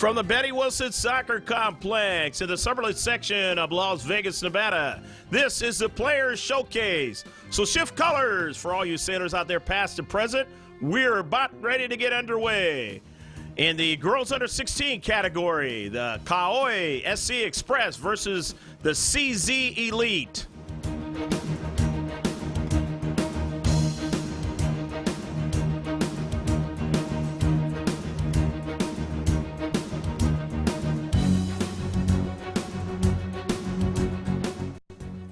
From the Betty Wilson Soccer Complex in the Summerlin section of Las Vegas, Nevada, this is the Players Showcase. So shift colors for all you sailors out there past and present. We're about ready to get underway. In the girls under 16 category, the Kaoi SC Express versus the CZ Elite.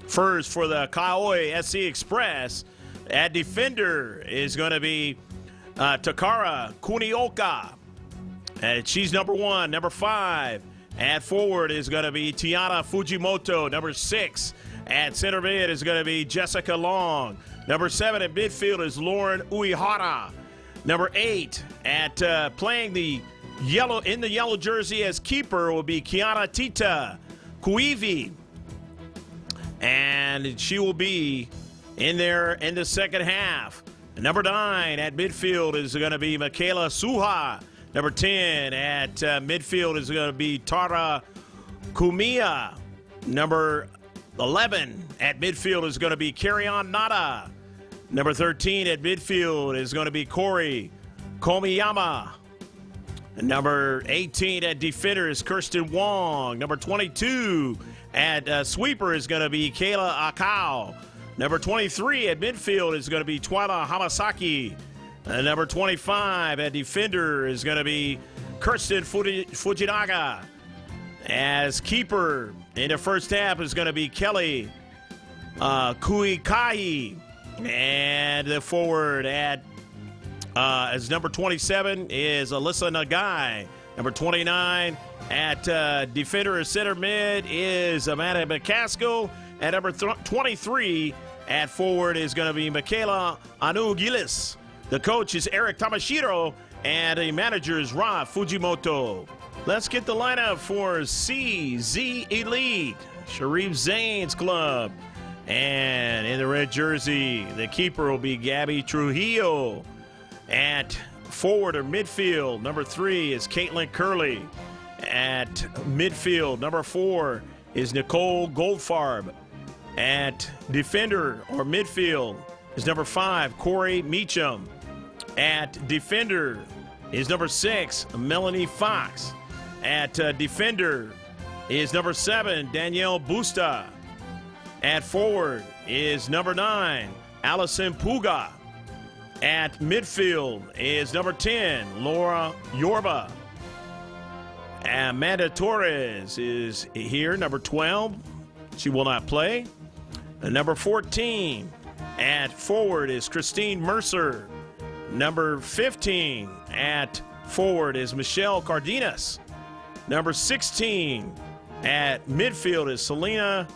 First for the Kaoi SC Express, at defender is going to be Takara Kunioka. And she's number 1. Number 5 at forward is going to be Tiana Fujimoto. Number 6 at center mid is going to be Jessica Long. Number 7 at midfield is Lauren Uehara. Number 8 at playing the yellow jersey as keeper will be Kiana Tita Kuivi. And she will be in there in the second half. Number 9 at midfield is going to be Michaela Suha. Number 10 at midfield is going to be Tara Kumiya. Number 11 at midfield is going to be Carry-On Nada. Number 13 at midfield is going to be Corey Komiyama. And number 18 at defender is Kirsten Wong. Number 22 at sweeper is going to be Kayla Akao. Number 23 at midfield is going to be Twyla Hamasaki. Number 25 at defender is going to be Kirsten Fujinaga. As keeper in the first half is going to be Kelly Kuikai. And the forward at as number 27 is Alyssa Nagai. Number 29 at defender or center mid is Amanda McCaskill. And number 23 at forward is going to be Michaela Anu-Gilis. The coach is Eric Tamashiro, and the manager is Ra Fujimoto. Let's get the lineup for CZ Elite, Sharif Zane's club. And in the red jersey, the keeper will be Gabby Trujillo. At forward or midfield, number 3 is Caitlin Curley. At midfield, number 4 is Nicole Goldfarb. At defender or midfield is number 5, Corey Meacham. At defender is number 6, Melanie Fox. At defender is number 7, Danielle Busta. At forward is number 9, Allison Puga. At midfield is number 10, Laura Yorba. Amanda Torres is here, number 12. She will not play. And number 14 at forward is Christine Mercer. Number 15 at forward is Michelle Cardenas. Number 16 at midfield is Selena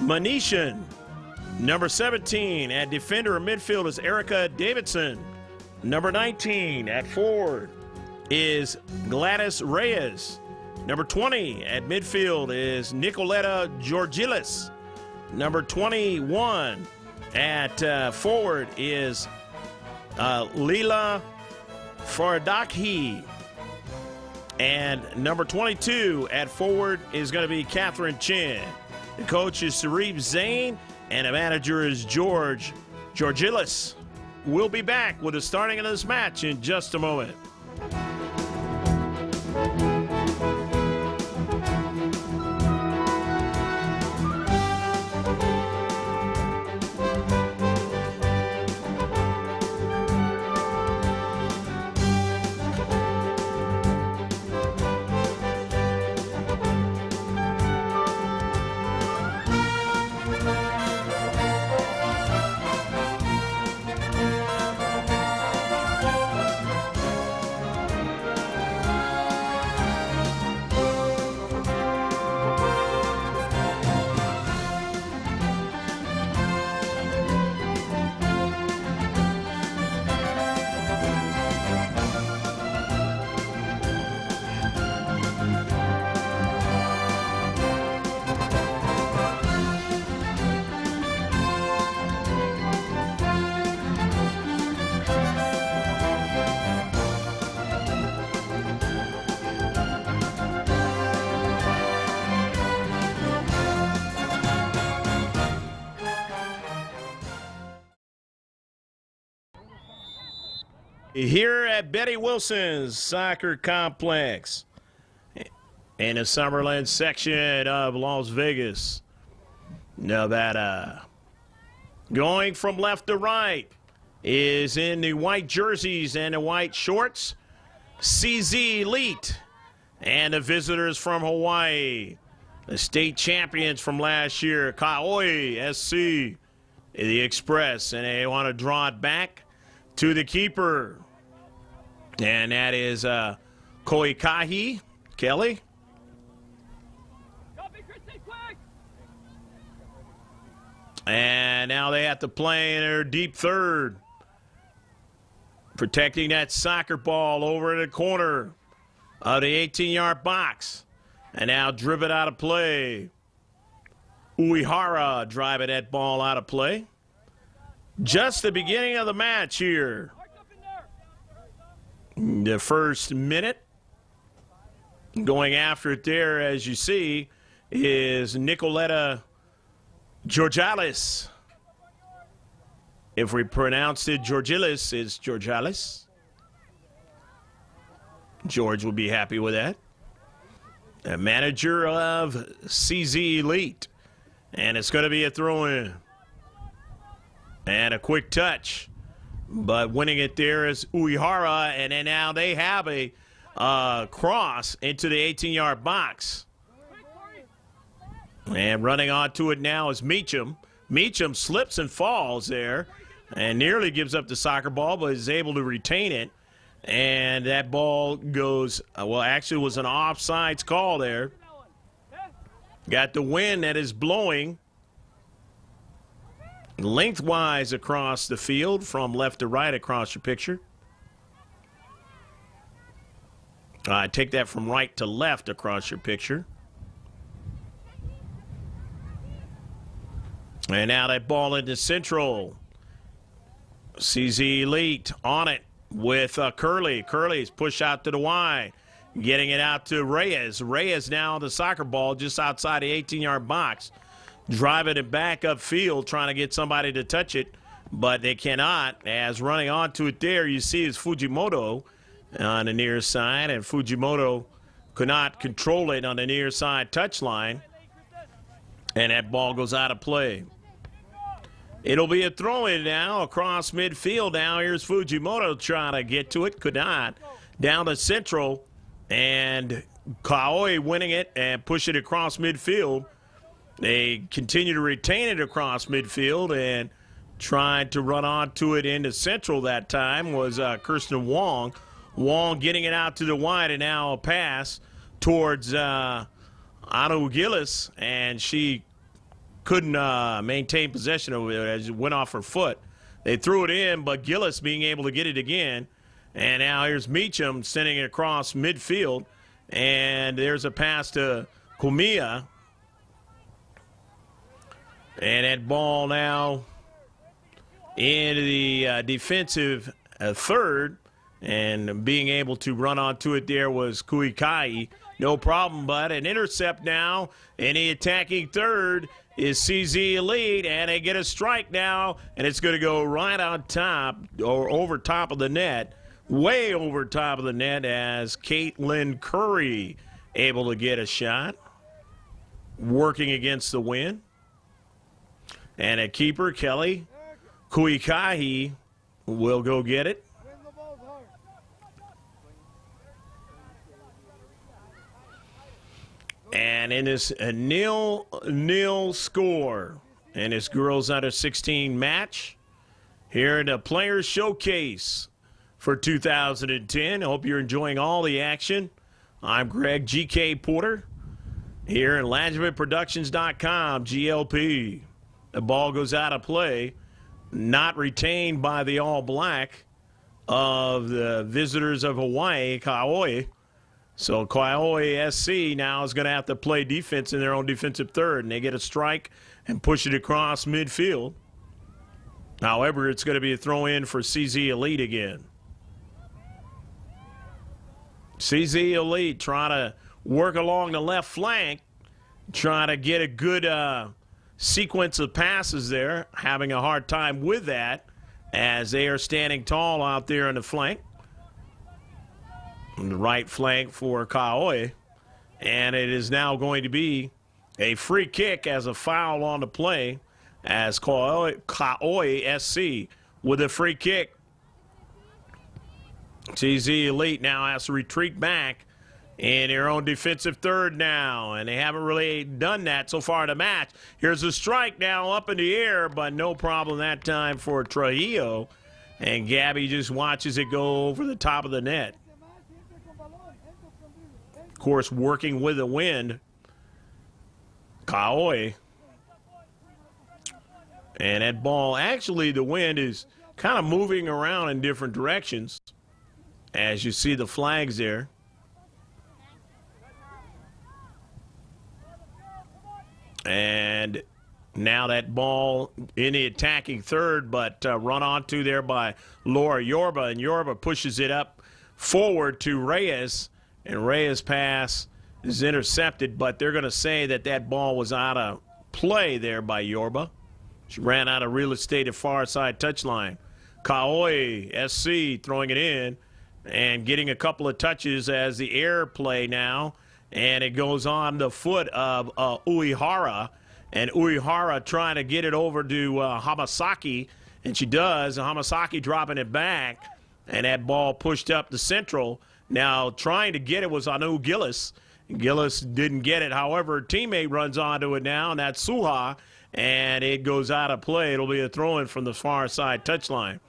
Manishan. Number 17 at defender or midfield is Erica Davidson. Number 19 at forward is Gladys Reyes. Number 20 at midfield is Nicoletta Georgilis. Number 21 at forward is Leela Faradakhi. And number 22 at forward is going to be Catherine Chin. The coach is Sharif Zane, and the manager is George Georgilis. We'll be back with the starting of this match in just a moment. here at Betty Wilson's Soccer Complex in the Summerlin section of Las Vegas, Nevada. Going from left to right is in the white jerseys and the white shorts, CZ Elite, and the visitors from Hawaii, the state champions from last year, Kauai SC, the Express, and they want to draw it back to the keeper, and that is Koikahi Kelly. And now they have to play in their deep third, protecting that soccer ball over in the corner of the 18-yard box. And now driven out of play. Uehara driving that ball out of play. Just the beginning of the match here. The first minute. Going after it there, as you see, is Nicoletta Georgalis. If we pronounced it Georgilis, it's Georgalis. George will be happy with that. The manager of CZ Elite. And it's going to be a throw-in. And a quick touch. But winning it there is Uehara. And then now they have a cross into the 18-yard box. And running onto it now is Meacham. Meacham slips and falls there and nearly gives up the soccer ball, but is able to retain it. And that ball goes, well, actually it was an offsides call there. Got the wind that is blowing lengthwise across the field from left to right across your picture. I take that from right to left across your picture. And now that ball into central. CZ Elite on it with Curley. Curley's push out to the wide. Getting it out to Reyes. Reyes now on the soccer ball just outside the 18-yard box. Driving it back upfield, trying to get somebody to touch it. But they cannot. As running onto it there, you see is Fujimoto on the near side. And Fujimoto could not control it on the near side touchline. And that ball goes out of play. It'll be a throw-in now across midfield. Now here's Fujimoto trying to get to it. Could not. Down to central. And Kauai winning it and push it across midfield. They continue to retain it across midfield and trying to run onto it into central that time was Kirsten Wong. Wong getting it out to the wide and now a pass towards Anu Gillis, and she couldn't maintain possession of it as it went off her foot. They threw it in, but Gillis being able to get it again. And now here's Meacham sending it across midfield. And there's a pass to Kumia. And that ball now into the defensive third. And being able to run onto it there was Kuikai. No problem, but an intercept now in the attacking third is CZ Elite, and they get a strike now, and it's going to go right on top or over top of the net, way over top of the net as Caitlin Curry able to get a shot, working against the wind. And a keeper, Kelly Kuikahi, will go get it. And in this nil score in this girls under 16 match here in the Players Showcase for 2010. I hope you're enjoying all the action. I'm Greg GK Porter here in LangemanProductions.com, GLP. The ball goes out of play, not retained by the All Black of the visitors of Hawaii, Kauai. So Kauai SC now is going to have to play defense in their own defensive third, and they get a strike and push it across midfield. However, it's going to be a throw-in for CZ Elite again. CZ Elite trying to work along the left flank, trying to get a good sequence of passes there, having a hard time with that as they are standing tall out there on the flank. On the right flank for Kaoi. And it is now going to be a free kick as a foul on the play as Kaoi SC with a free kick. CZ Elite now has to retreat back in their own defensive third now, and they haven't really done that so far in the match. Here's a strike now up in the air, but no problem that time for Trujillo, and Gabby just watches it go over the top of the net. Of course, working with the wind, Kaoi. And that ball, actually the wind is kind of moving around in different directions as you see the flags there. And now that ball in the attacking third, but run onto there by Laura Yorba, and Yorba pushes it up forward to Reyes, and Reyes' pass is intercepted, but they're going to say that that ball was out of play there by Yorba. She ran out of real estate at far side touchline. Kaoi SC throwing it in and getting a couple of touches as the air play now, and it goes on the foot of Uehara, and Uehara trying to get it over to Hamasaki, and she does. Hamasaki dropping it back, and that ball pushed up the central. Now trying to get it was Anu Gillis. Gillis didn't get it. However, a teammate runs onto it now, and that's Suha, and it goes out of play. It'll be a throw-in from the far side touchline.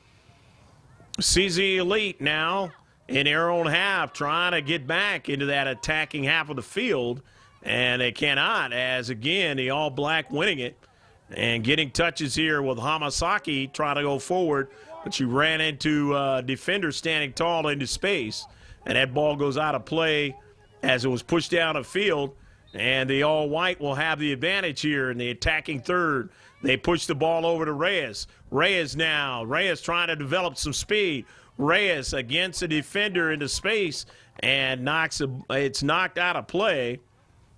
CZ Elite now in their own half trying to get back into that attacking half of the field, and they cannot, as again the All Black winning it and getting touches here with Hamasaki trying to go forward, but she ran into defender standing tall into space, and that ball goes out of play as it was pushed down the field, and the All White will have the advantage here in the attacking third. They push the ball over to Reyes. Reyes trying to develop some speed. Reyes against the defender into space and it's knocked out of play.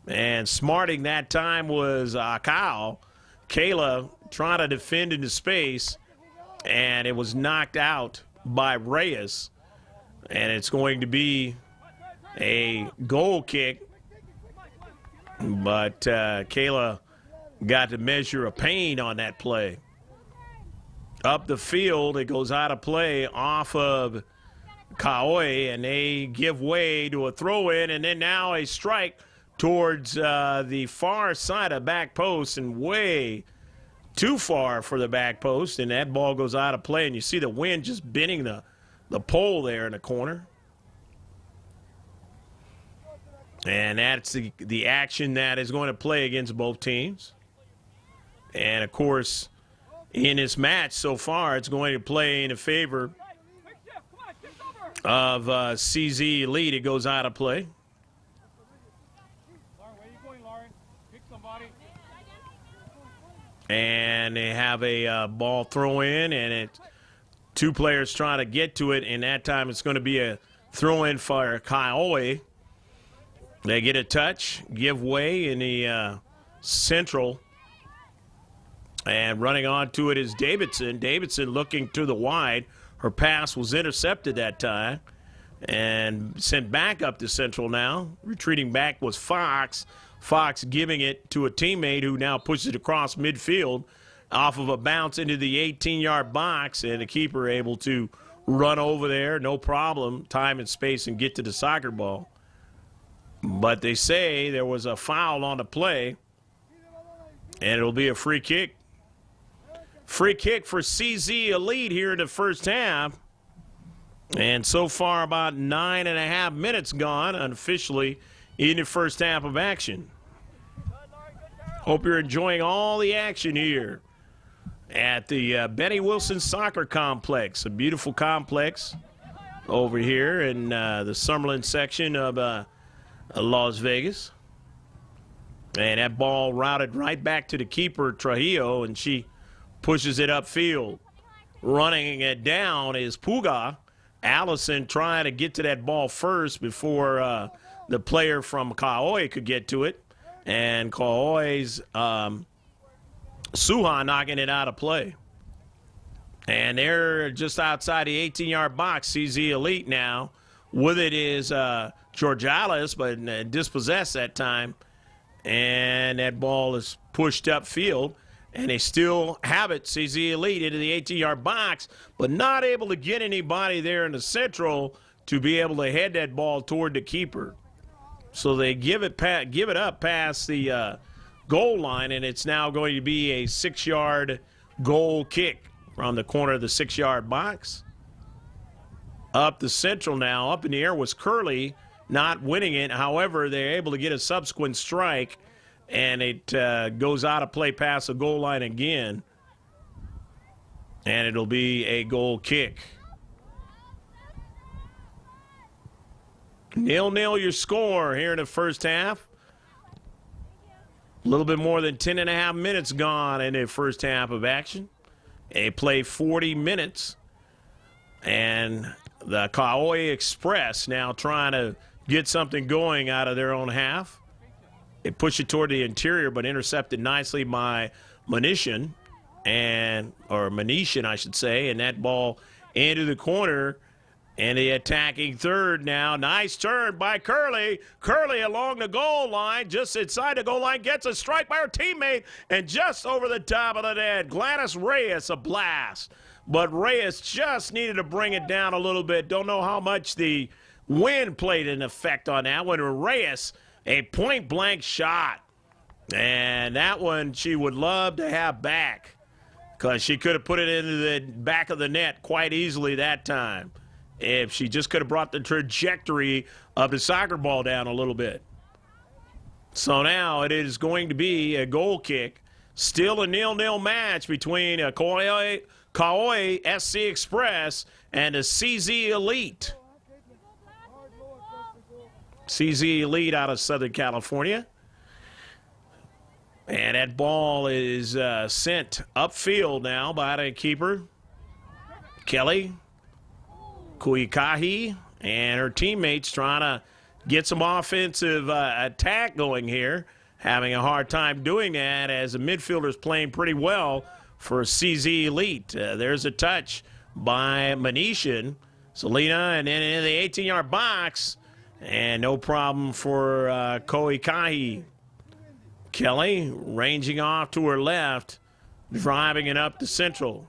And smarting that time was Kayla trying to defend into space, and it was knocked out by Reyes. And it's going to be a goal kick, but Kayla got to measure a pain on that play. Up the field, it goes out of play off of Kaoi, and they give way to a throw-in, and then now a strike towards the far side of back post, and way too far for the back post, and that ball goes out of play, and you see the wind just bending the pole there in the corner. And that's the action that is going to play against both teams. And, of course, in this match so far, it's going to play in favor of CZ Elite. It goes out of play. And they have a ball throw in, and two players trying to get to it, and that time it's going to be a throw in for Kaoi. They get a touch, give way in the central, and running onto it is Davidson. Davidson looking to the wide. Her pass was intercepted that time and sent back up to central now. Retreating back was Fox. Fox giving it to a teammate who now pushes it across midfield off of a bounce into the 18-yard box, and the keeper able to run over there, no problem, time and space, and get to the soccer ball. But they say there was a foul on the play, and it'll be a free kick. Free kick for CZ Elite here in the first half. And so far about 9.5 minutes gone unofficially in the first half of action. Hope you're enjoying all the action here at the Benny Wilson Soccer Complex, a beautiful complex over here in the Summerlin section of Las Vegas. And that ball routed right back to the keeper, Trujillo, and she pushes it upfield. Running it down is Puga. Allison trying to get to that ball first before the player from Kaoi could get to it. And Kaoi's Suha knocking it out of play. And they're just outside the 18-yard box. CZ Elite now. With it is Georgiales, but dispossessed that time. And that ball is pushed upfield. And they still have it, CZ Elite, into the 18-yard box, but not able to get anybody there in the central to be able to head that ball toward the keeper. So they give it up past the goal line, and it's now going to be a 6-yard goal kick from the corner of the 6-yard box. Up the central now, up in the air was Curley, not winning it. However, they're able to get a subsequent strike, and it goes out of play past the goal line again. And it'll be a goal kick. 0-0 your score here in the first half. A little bit more than 10.5 minutes gone in the first half of action. They play 40 minutes. And the Kauai Express now trying to get something going out of their own half. They push it toward the interior, but intercepted nicely by Manishan, I should say, and that ball into the corner. And the attacking third now. Nice turn by Curley. Curley along the goal line, just inside the goal line, gets a strike by her teammate, and just over the top of the net. Gladys Reyes, a blast. But Reyes just needed to bring it down a little bit. Don't know how much the wind played an effect on that one. Reyes, a point-blank shot. And that one she would love to have back because she could have put it into the back of the net quite easily that time if she just could have brought the trajectory of the soccer ball down a little bit. So now it is going to be a goal kick. Still a 0-0 match between Kauai SC Express and a CZ Elite. CZ Elite out of Southern California. And that ball is sent upfield now by the keeper, Kelly Kuikahi, and her teammates trying to get some offensive attack going here. Having a hard time doing that as the midfielder's playing pretty well for CZ Elite. There's a touch by Manishan. Selena, and then in the 18-yard box. And no problem for Koikahi. Kelly ranging off to her left, driving it up to central.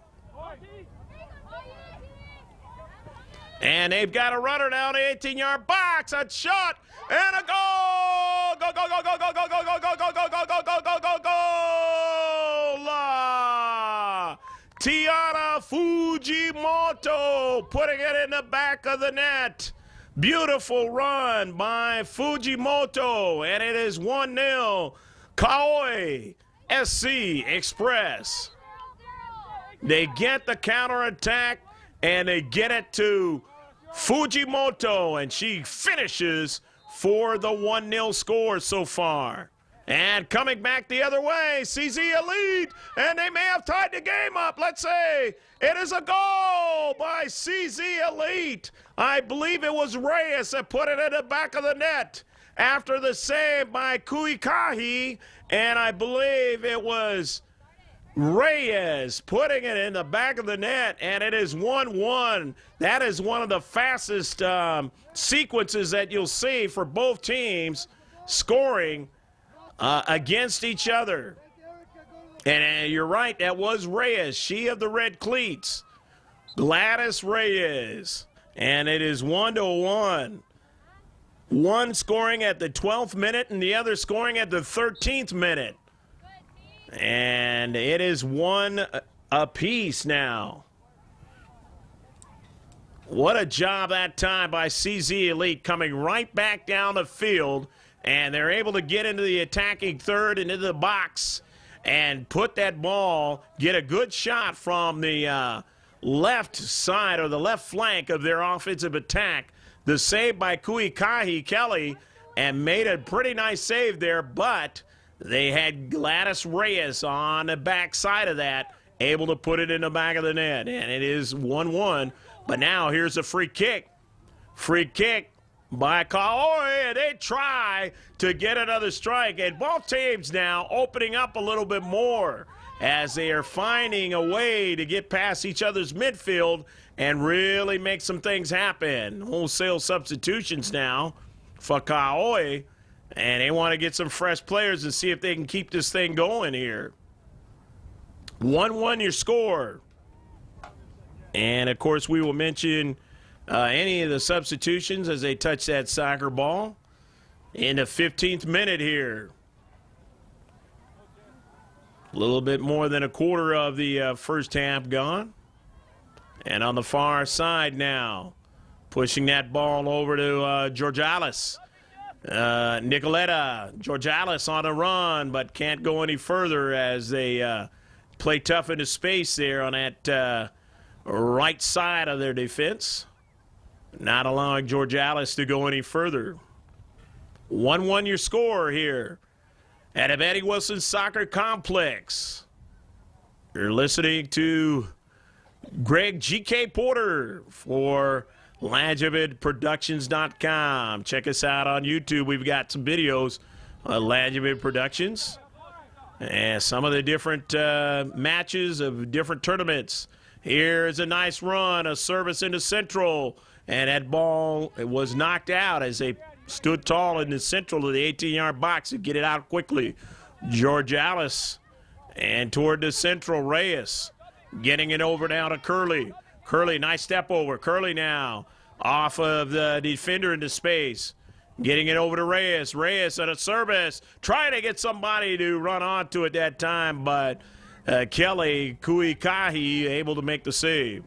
And they've got a runner down the 18-yard box. A shot and a goal! Go, go, go, go, go, go, go, go, go, go, go, go, go, go, go, go, go! Tiana Fujimoto putting it in the back of the net. Beautiful run by Fujimoto, and it is 1-0 Kauai SC Express. They get the counterattack, and they get it to Fujimoto, and she finishes for the 1-0 score so far. And coming back the other way, CZ Elite, and they may have tied the game up. Let's say it is a goal by CZ Elite. I believe it was Reyes that put it in the back of the net after the save by Kuikahi, and I believe it was Reyes putting it in the back of the net, and it is 1-1. That is one of the fastest sequences that you'll see for both teams scoring against each other. And you're right, that was Reyes, she of the red cleats, Gladys Reyes. And it is 1-1. One scoring at the 12th minute and the other scoring at the 13th minute. And it is 1 apiece now. What a job that time by CZ Elite, coming right back down the field. And they're able to get into the attacking third and into the box and put that ball, get a good shot from the left side or the left flank of their offensive attack. The save by Kuikahi Kelly, and made a pretty nice save there, but they had Gladys Reyes on the back side of that, able to put it in the back of the net. And it is 1-1. But now here's a free kick. Free kick by Kauai, and they try to get another strike. And both teams now opening up a little bit more as they are finding a way to get past each other's midfield and really make some things happen. Wholesale substitutions now for Kaoi, and they want to get some fresh players and see if they can keep this thing going here. 1-1 your score. And, of course, we will mention any of the substitutions as they touch that soccer ball in the 15th minute here. A little bit more than a quarter of the first half gone. And on the far side now, pushing that ball over to Georgalis. Nicoletta, Georgalis on a run, but can't go any further as they play tough into space there on that right side of their defense. Not allowing Georgalis to go any further. 1-1 your score here at Eddie Wilson Soccer Complex. You're listening to Greg G.K. Porter for LangevidProductions.com. Check us out on YouTube. We've got some videos on Langevid Productions and some of the different matches of different tournaments. Here's a nice run, a service into Central, and that ball was knocked out as they stood tall in the Central of the 18-yard box to get it out quickly. Georgalis, and toward the Central, Reyes. Getting it over now to Curley. Curley, nice step over. Curley now off of the defender into space. Getting it over to Reyes. Reyes on a service. Trying to get somebody to run onto it that time, but Kelly Kuikahi able to make the save.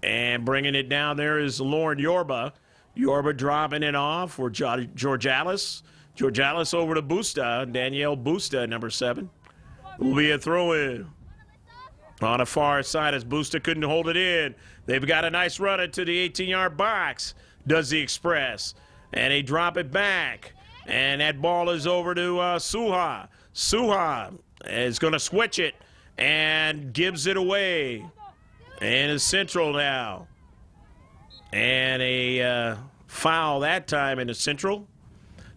And bringing it down there is Lauren Yorba. Yorba dropping it off for Georgalis. Georgalis over to Busta. Danielle Busta, number 7. Will be a throw-in. On the far side as Busta couldn't hold it in. They've got a nice run into the 18-yard box. Does the Express. And they drop it back. And that ball is over to Suha. Suha is going to switch it and gives it away. And it's Central now. And a foul that time in the Central.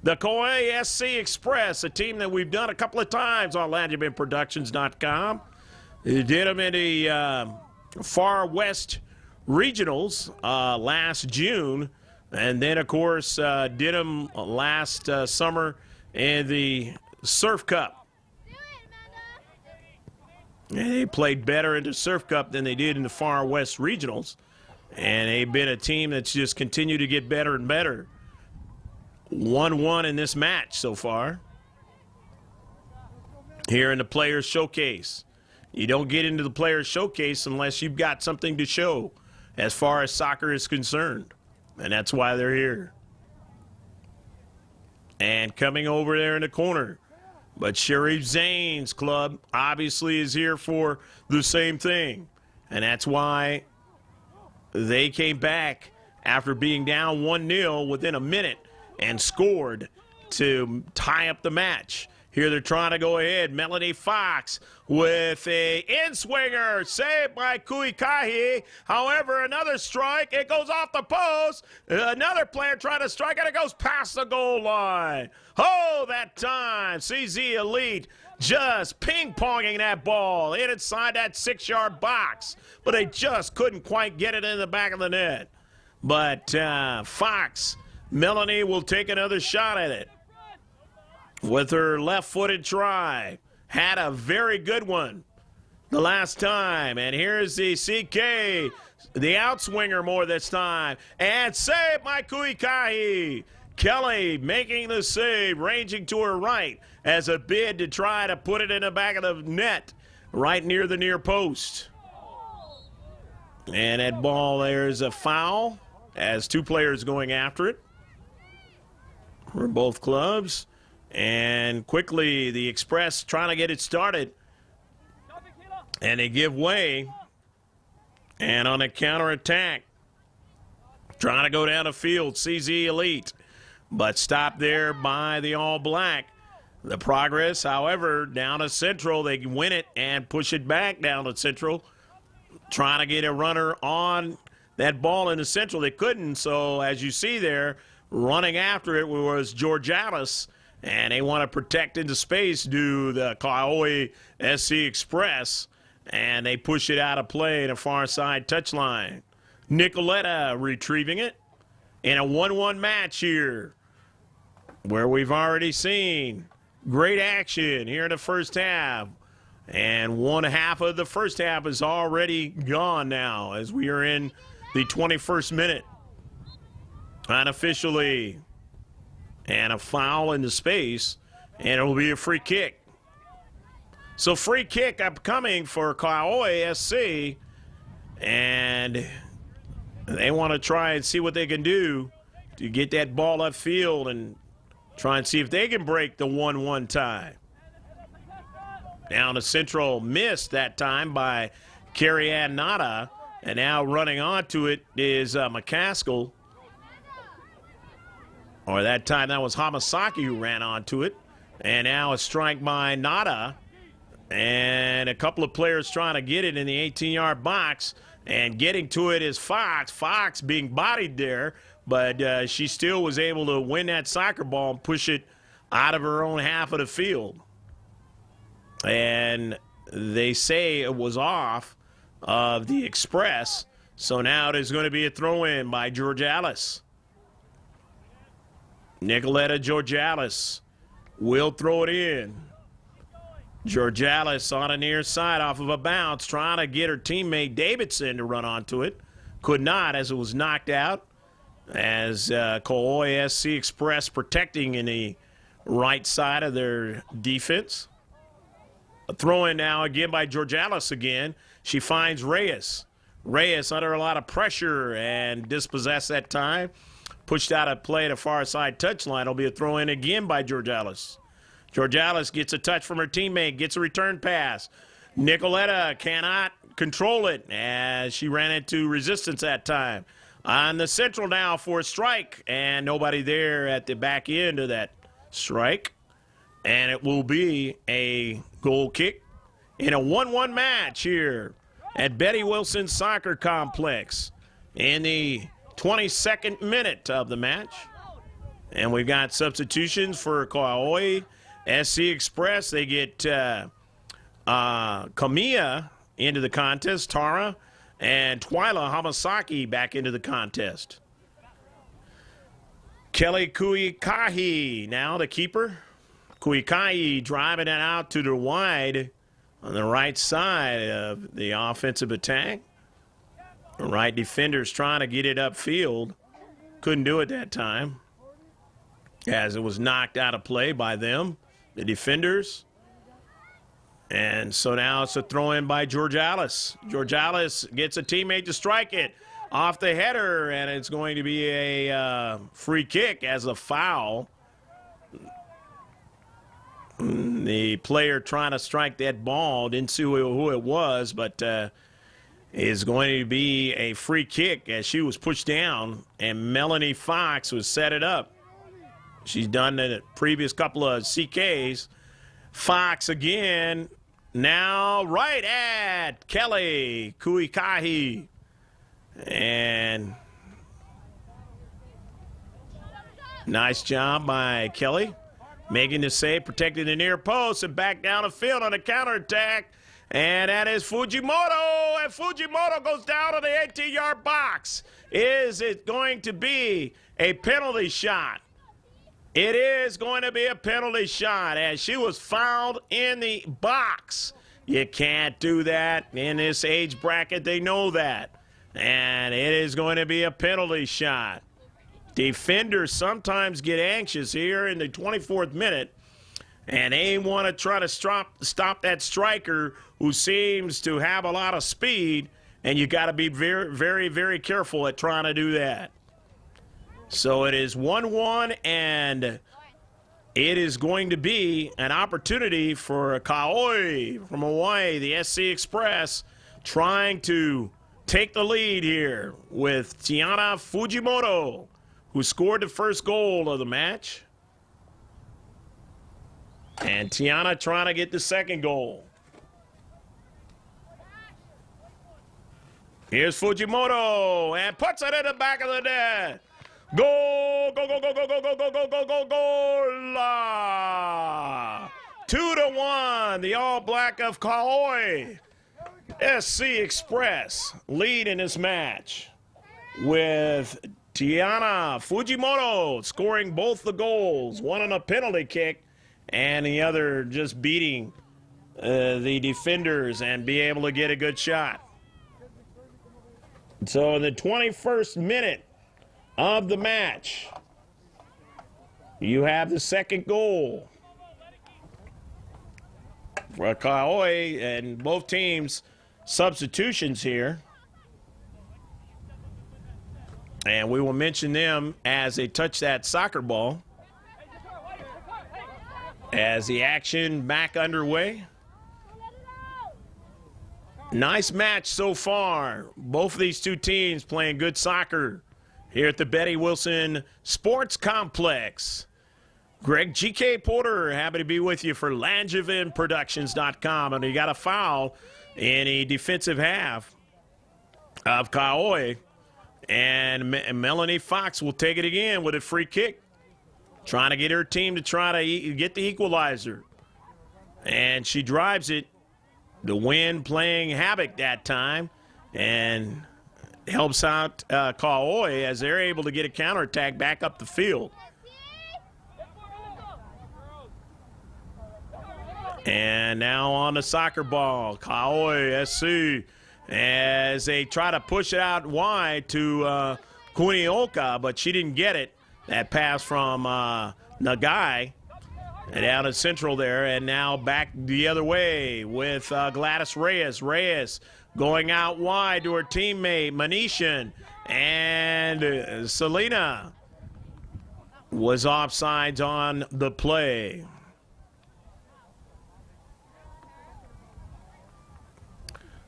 The Kauai SC Express, a team that we've done a couple of times on LangevidProductions.com. They did them in the Far West Regionals last June. And then, of course, did them last summer in the Surf Cup. And they played better in the Surf Cup than they did in the Far West Regionals. And they've been a team that's just continued to get better and better. 1-1 in this match so far. Here in the Players Showcase. You don't get into the Players Showcase unless you've got something to show as far as soccer is concerned. And that's why they're here. And coming over there in the corner. But Sharif Zane's club obviously is here for the same thing. And that's why they came back after being down 1-0 within a minute and scored to tie up the match. Here they're trying to go ahead. Melanie Fox with a in-swinger saved by Kuikahi. However, another strike. It goes off the post. Another player trying to strike it. It goes past the goal line. Oh, that time. CZ Elite just ping-ponging that ball inside that 6-yard box. But they just couldn't quite get it in the back of the net. But Fox, Melanie will take another shot at it. With her left-footed try. Had a very good one the last time. And here's the CK, the outswinger more this time. And saved by Kuikahi. Kelly making the save, ranging to her right as a bid to try to put it in the back of the net right near the near post. And that ball there is a foul as 2 players going after it for both clubs. And quickly, the Express trying to get it started. And they give way. And on a counterattack, trying to go down the field, CZ Elite. But stopped there by the All Black. The progress, however, down to Central. They win it and push it back down to Central. Trying to get a runner on that ball in the Central. They couldn't. So, as you see there, running after it was Georgalis. and they want to protect into space, do the Kaioi SC Express, and they push it out of play in a far side touchline. Nicoletta retrieving it in a 1-1 match here, where we've already seen great action here in the first half. And one half of the first half is already gone now as we are in the 21st minute. Unofficially. And a foul into space, and it'll be a free kick. So free kick upcoming for Kaioi SC, and they want to try and see what they can do to get that ball upfield and try and see if they can break the 1-1 tie. Down to Central, missed that time by Carrie Ann Nada, and now running onto it is McCaskill. Or that time that was Hamasaki who ran onto it. And now a strike by Nada. And a couple of players trying to get it in the 18-yard box. And getting to it is Fox. Fox being bodied there, but she still was able to win that soccer ball and push it out of her own half of the field. And they say it was off of the Express. So now there's going to be a throw-in by Georgalis. Nicoletta Georgalis will throw it in. Georgalis on the near side off of a bounce, trying to get her teammate Davidson to run onto it. Could not, as it was knocked out. As Kaioi SC Express protecting in the right side of their defense. A throw-in now again by Georgalis again. She finds Reyes. Reyes under a lot of pressure and dispossessed that time. Pushed out a play at a far side touchline. It'll be a throw-in again by Georgalis. Georgalis gets a touch from her teammate, gets a return pass. Nicoletta cannot control it as she ran into resistance that time. On the Central now for a strike, and nobody there at the back end of that strike. And it will be a goal kick in a 1-1 match here at Betty Wilson Soccer Complex in the 22nd minute of the match. And we've got substitutions for Kaioi SC Express. They get Kamiya into the contest, Tara, and Twyla Hamasaki back into the contest. Kelly Kuikahi now the keeper. Kuikahi driving it out to the wide on the right side of the offensive attack. The right defender's trying to get it upfield. Couldn't do it that time as it was knocked out of play by them, the defenders. And so now it's a throw-in by Georgalis. Georgalis gets a teammate to strike it off the header, and it's going to be a free kick as a foul. The player trying to strike that ball, didn't see who it was, but is going to be a free kick as she was pushed down, and Melanie Fox was set it up. She's done the previous couple of CKs. Fox again, now right at Kelly Kuikahi. And nice job by Kelly. Making the save, protecting the near post, and back down the field on a counterattack. And that is Fujimoto, and Fujimoto goes down to the 18-yard box. Is it going to be a penalty shot? It is going to be a penalty shot as she was fouled in the box. You can't do that in this age bracket. They know that. And it is going to be a penalty shot. Defenders sometimes get anxious here in the 24th minute, and they want to try to stop that striker who seems to have a lot of speed, and you got to be very, very, very careful at trying to do that. So it is 1-1, and it is going to be an opportunity for Kaioi from Hawaii, the SC Express, trying to take the lead here with Tiana Fujimoto, who scored the first goal of the match. And Tiana trying to get the second goal. Here's Fujimoto, and puts it in the back of the net. Goal, go, go, go, go, go, go, go, go, go, go, goal! 2-1, the All Black of Kauai. SC Express lead in this match with Tiana Fujimoto scoring both the goals, one on a penalty kick and the other just beating the defenders and be able to get a good shot. So in the 21st minute of the match, you have the second goal for Kauai, and both teams substitutions here. And we will mention them as they touch that soccer ball as the action back underway. Nice match so far. Both of these two teams playing good soccer here at the Betty Wilson Sports Complex. Greg G.K. Porter, happy to be with you for LangevinProductions.com. And he got a foul in the defensive half of Kauai. And Melanie Fox will take it again with a free kick, trying to get her team to try to get the equalizer. And she drives it. The wind playing havoc that time and helps out Kauai as they're able to get a counterattack back up the field. And now on the soccer ball, Kauai SC as they try to push it out wide to Kunioka, but she didn't get it. That pass from Nagai. And down at central there, and now back the other way with Gladys Reyes. Reyes going out wide to her teammate, Manishan. And Selena was offsides on the play.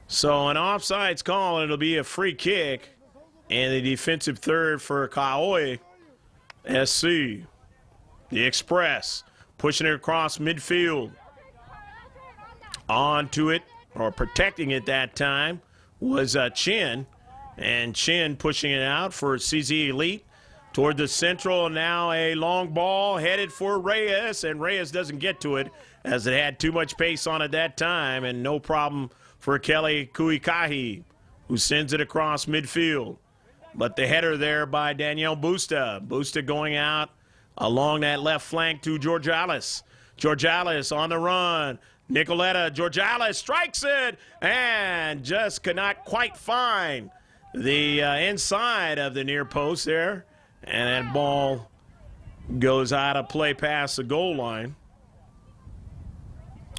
So an offsides call, and it'll be a free kick. And the defensive third for Kauai SC. The Express. Pushing it across midfield. Onto it, or protecting it that time, was Chin. And Chin pushing it out for CZ Elite. Toward the central, now a long ball headed for Reyes. And Reyes doesn't get to it as it had too much pace on it that time. And no problem for Kelly Kuikahi, who sends it across midfield. But the header there by Danielle Busta. Busta going out along that left flank to Georgialis. Georgialis on the run. Nicoletta, Georgialis strikes it and just could not quite find the inside of the near post there. And that ball goes out of play past the goal line.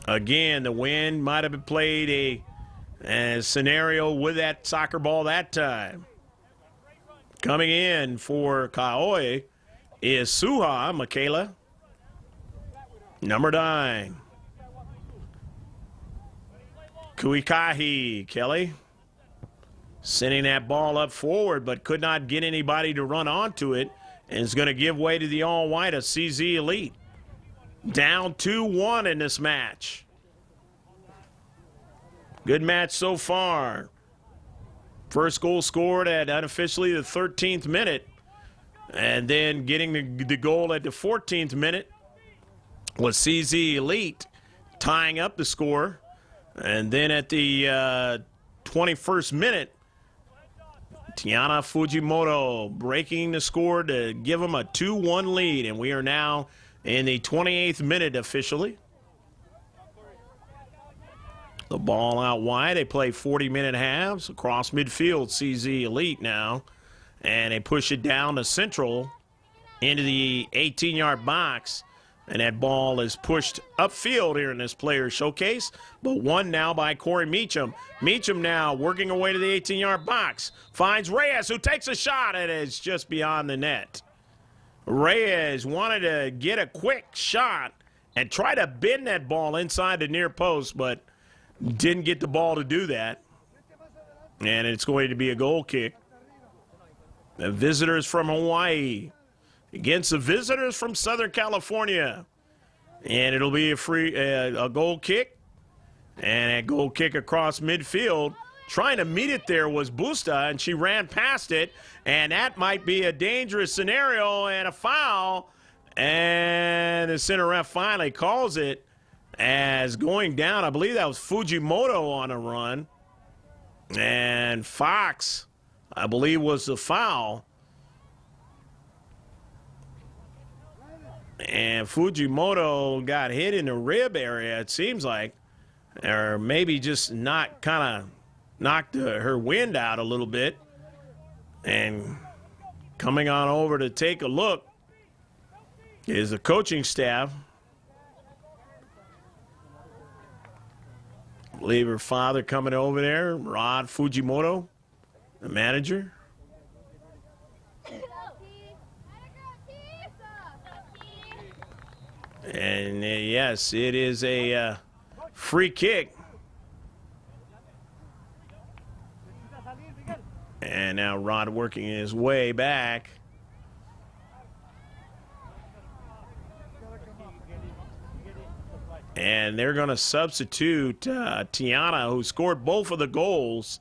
Again, the wind might have played a scenario with that soccer ball that time. Coming in for Kauai is Suha, Michaela, number 9. Kuikahi, Kelly, sending that ball up forward, but could not get anybody to run onto it, and is going to give way to the all-white of CZ Elite. Down 2-1 in this match. Good match so far. First goal scored at unofficially the 13th minute. And then getting the goal at the 14th minute was CZ Elite tying up the score. And then at the 21st minute, Tiana Fujimoto breaking the score to give them a 2-1 lead. And we are now in the 28th minute officially. The ball out wide. They play 40-minute halves across midfield. CZ Elite now. And they push it down to central into the 18-yard box. And that ball is pushed upfield here in this player showcase. But won now by Corey Meacham. Meacham now working her way to the 18-yard box. Finds Reyes, who takes a shot, and it's just beyond the net. Reyes wanted to get a quick shot and try to bend that ball inside the near post, but didn't get the ball to do that. And it's going to be a goal kick. The visitors from Hawaii against the visitors from Southern California. And it'll be a goal kick. And a goal kick across midfield trying to meet it there was Busta, and she ran past it, and that might be a dangerous scenario and a foul. And the center ref finally calls it as going down. I believe that was Fujimoto on a run. And Fox, I believe, was the foul. And Fujimoto got hit in the rib area, it seems like. Or maybe just not kind of knocked her wind out a little bit. And coming on over to take a look is the coaching staff. I believe her father coming over there, Rod Fujimoto, the manager. And yes, it is a free kick. And now Rod working his way back. And they're going to substitute Tiana, who scored both of the goals.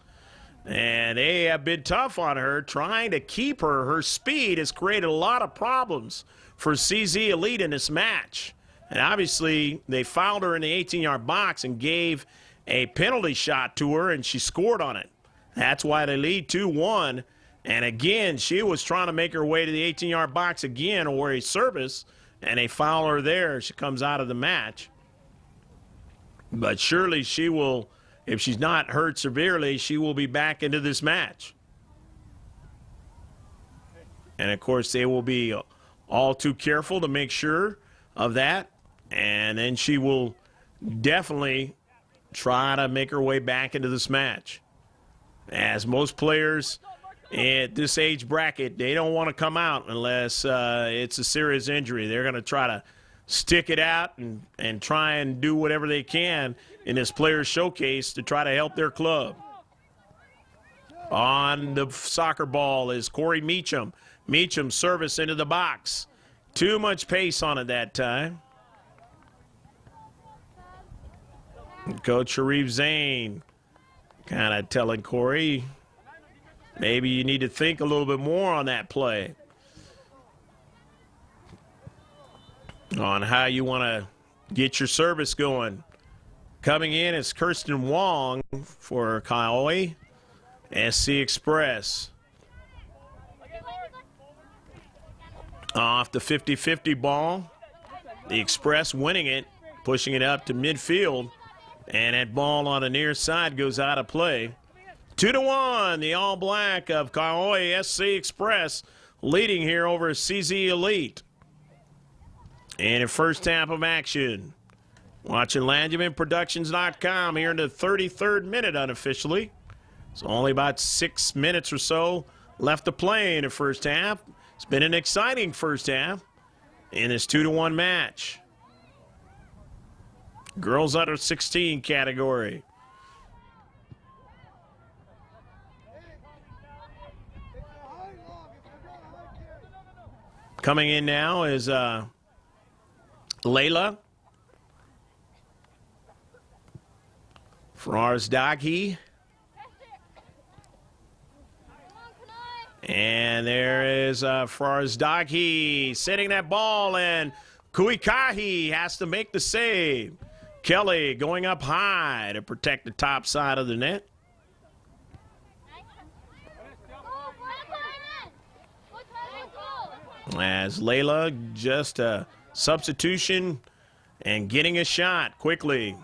And they have been tough on her, trying to keep her. Her speed has created a lot of problems for CZ Elite in this match. And obviously, they fouled her in the 18-yard box and gave a penalty shot to her, and she scored on it. That's why they lead 2-1. And again, she was trying to make her way to the 18-yard box again, or a service, and they foul her there. She comes out of the match. But surely she will, if she's not hurt severely, she will be back into this match. And, of course, they will be all too careful to make sure of that. And then she will definitely try to make her way back into this match. As most players at this age bracket, they don't want to come out unless it's a serious injury. They're going to try to stick it out and try and do whatever they can in this Players Showcase to try to help their club. On the soccer ball is Corey Meacham. Meacham service into the box. Too much pace on it that time. Coach Sharif Zain kind of telling Corey, maybe you need to think a little bit more on that play, on how you want to get your service going. Coming in is Kirsten Wong for Kaioi, SC Express. Off the 50-50 ball, the Express winning it, pushing it up to midfield. And that ball on the near side goes out of play. 2-1, the All Black of Kaioi SC Express leading here over CZ Elite. In the first half of action. Watching LandrymanProductions.com here in the 33rd minute unofficially. It's only about 6 minutes or so left to play in the first half. It's been an exciting first half in this 2-1 match. Girls under 16 category. Coming in now is Layla. Faraz Daghi. And there is Faraz Daghi setting that ball, and Kuikahi has to make the save. Kelly going up high to protect the top side of the net. As Layla, just a substitution and getting a shot quickly.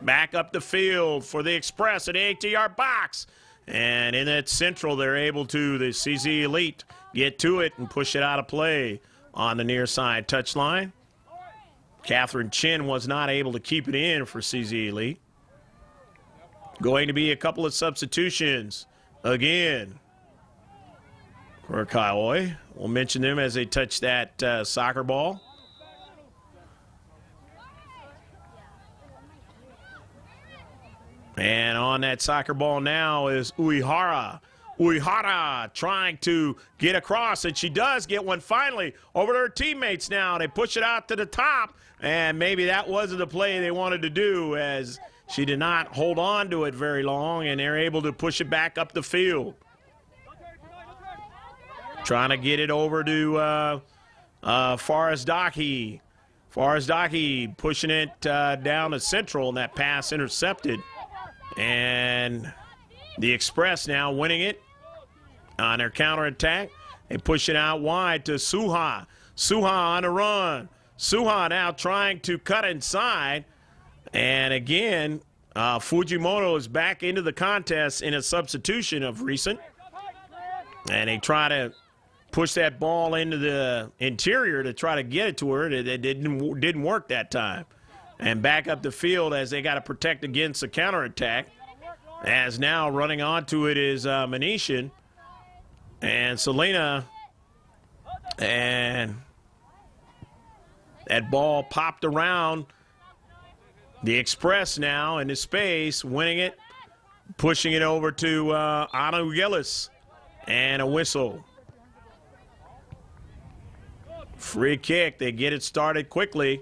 Back up the field for the Express at the 18-yard box. And in that central, they're able to, the CZ Elite, get to it and push it out of play on the near side touchline. Catherine Chin was not able to keep it in for CZ Elite. Going to be a couple of substitutions again for Kaioi. We'll mention them as they touch that soccer ball. And on that soccer ball now is Uehara. Uehara trying to get across, and she does get one finally over to her teammates now. They push it out to the top, and maybe that wasn't the play they wanted to do, as She did not hold on to it very long, and they're able to push it back up the field. Trying to get it over to Forrest Dockey. Forrest Dockey pushing it down to Central, and that pass intercepted. And the Express now winning it on their counterattack. They push it out wide to Suha. Suha on the run. Suha now trying to cut inside. And again, Fujimoto is back into the contest in a substitution of recent. And they try to push that ball into the interior to try to get it to her. It didn't work that time. And back up the field as they got to protect against the counterattack. As now running onto it is Manishin and Selena. And that ball popped around. The Express now into space, winning it, pushing it over to Anu Gillis. And a whistle. Free kick. They get it started quickly.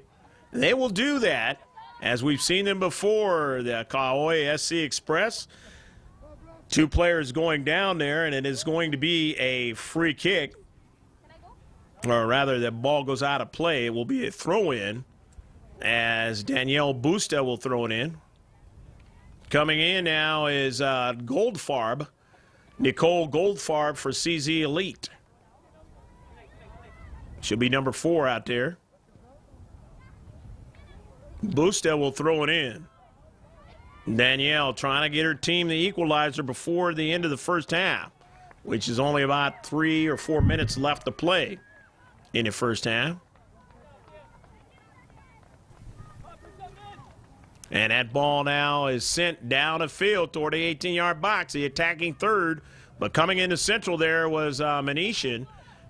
They will do that, as we've seen them before, the Kauai SC Express. 2 players going down there, and it is going to be a free kick. Or rather, the ball goes out of play. It will be a throw-in, as Danielle Busta will throw it in. Coming in now is Goldfarb, Nicole Goldfarb for CZ Elite. She'll be number 4 out there. Busta will throw it in. Danielle trying to get her team the equalizer before the end of the first half, which is only about 3 or 4 minutes left to play in the first half. And that ball now is sent down the field toward the 18-yard box, the attacking third. But coming into Central there was Manishin,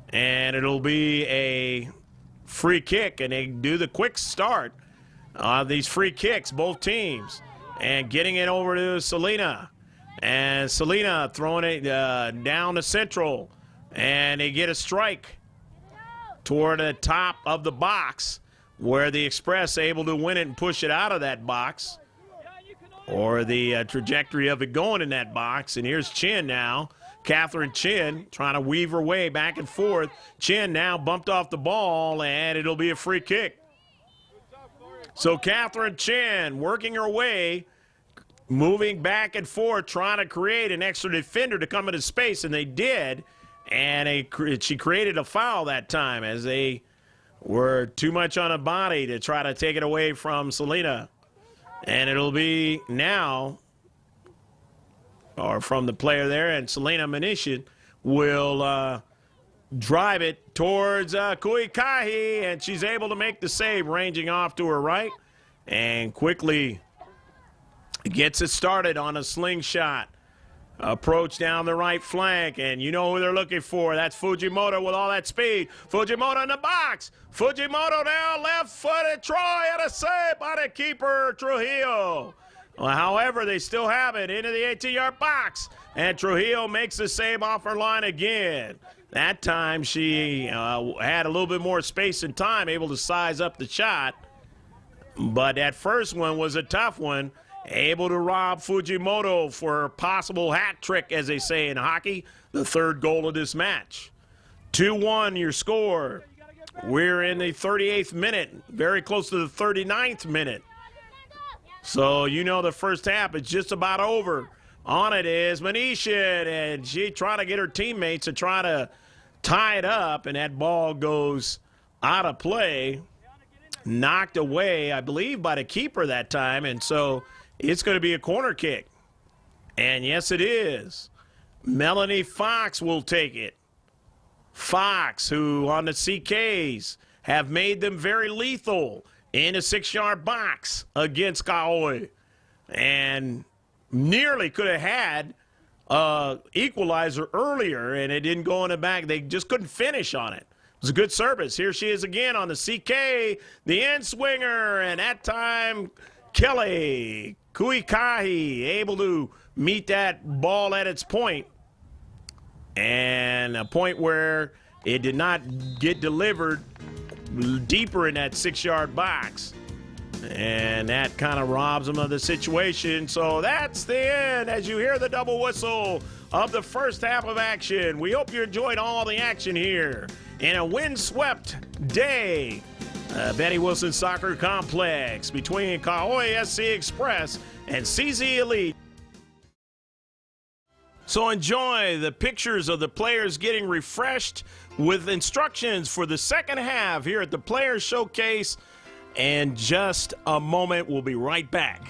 and it'll be a free kick, and they do the quick start. These free kicks, both teams, and getting it over to Selena. And Selena throwing it down to Central, and they get a strike toward the top of the box where the Express able to win it and push it out of that box, or the trajectory of it going in that box. And here's Chin now. Catherine Chin trying to weave her way back and forth. Chin now bumped off the ball, and it'll be a free kick. So Catherine Chin working her way, moving back and forth, trying to create an extra defender to come into space, and they did. And she created a foul that time as they were too much on a body to try to take it away from Selena. And it'll be now, or from the player there, and Selena Manishin will drive it towards Kuikahi, and she's able to make the save, ranging off to her right, and quickly gets it started on a slingshot approach down the right flank, and you know who they're looking for. That's Fujimoto with all that speed. Fujimoto in the box. Fujimoto now left-footed. Troy and a save by the keeper, Trujillo. Well, however, they still have it into the 18-yard box, and Trujillo makes the save off her line again. That time she had a little bit more space and time, able to size up the shot. But that first one was a tough one, able to rob Fujimoto for a possible hat trick, as they say in hockey, the third goal of this match. 2-1 your score. We're in the 38th minute, very close to the 39th minute. So you know the first half is just about over. On it is Manishin, and she trying to get her teammates to try to tie it up, and that ball goes out of play, knocked away, I believe, by the keeper that time, and so it's going to be a corner kick. And yes, it is. Melanie Fox will take it. Fox, who on the CKs have made them very lethal in a 6-yard box against Kauai, and nearly could have had equalizer earlier, and it didn't go in the back. They just couldn't finish on it. It was a good service. Here she is again on the CK, the end swinger, and that time Kelly Kuikahi able to meet that ball at its point, and a point where it did not get delivered deeper in that 6-yard box. And that kind of robs them of the situation. So that's the end as you hear the double whistle of the first half of action. We hope you enjoyed all the action here in a windswept day. Betty Wilson Soccer Complex between Kahoy SC Express and CZ Elite. So enjoy the pictures of the players getting refreshed with instructions for the second half here at the Players Showcase. In just a moment, we'll be right back.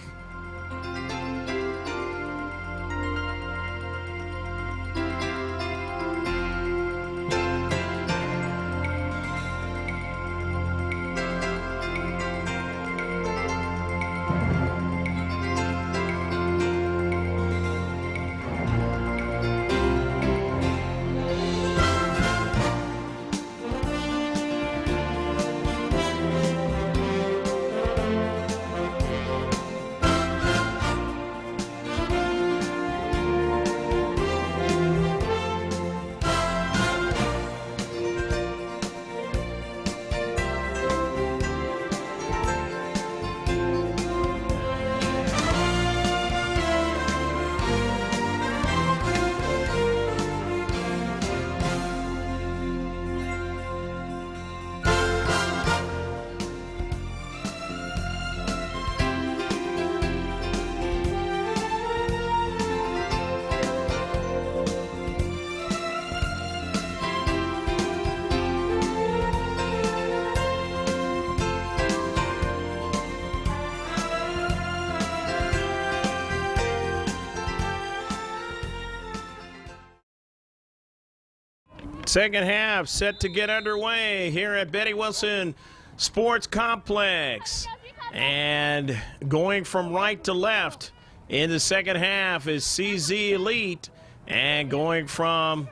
Second half set to get underway here at Betty Wilson Sports Complex. And going from right to left in the second half is CZ Elite. And going from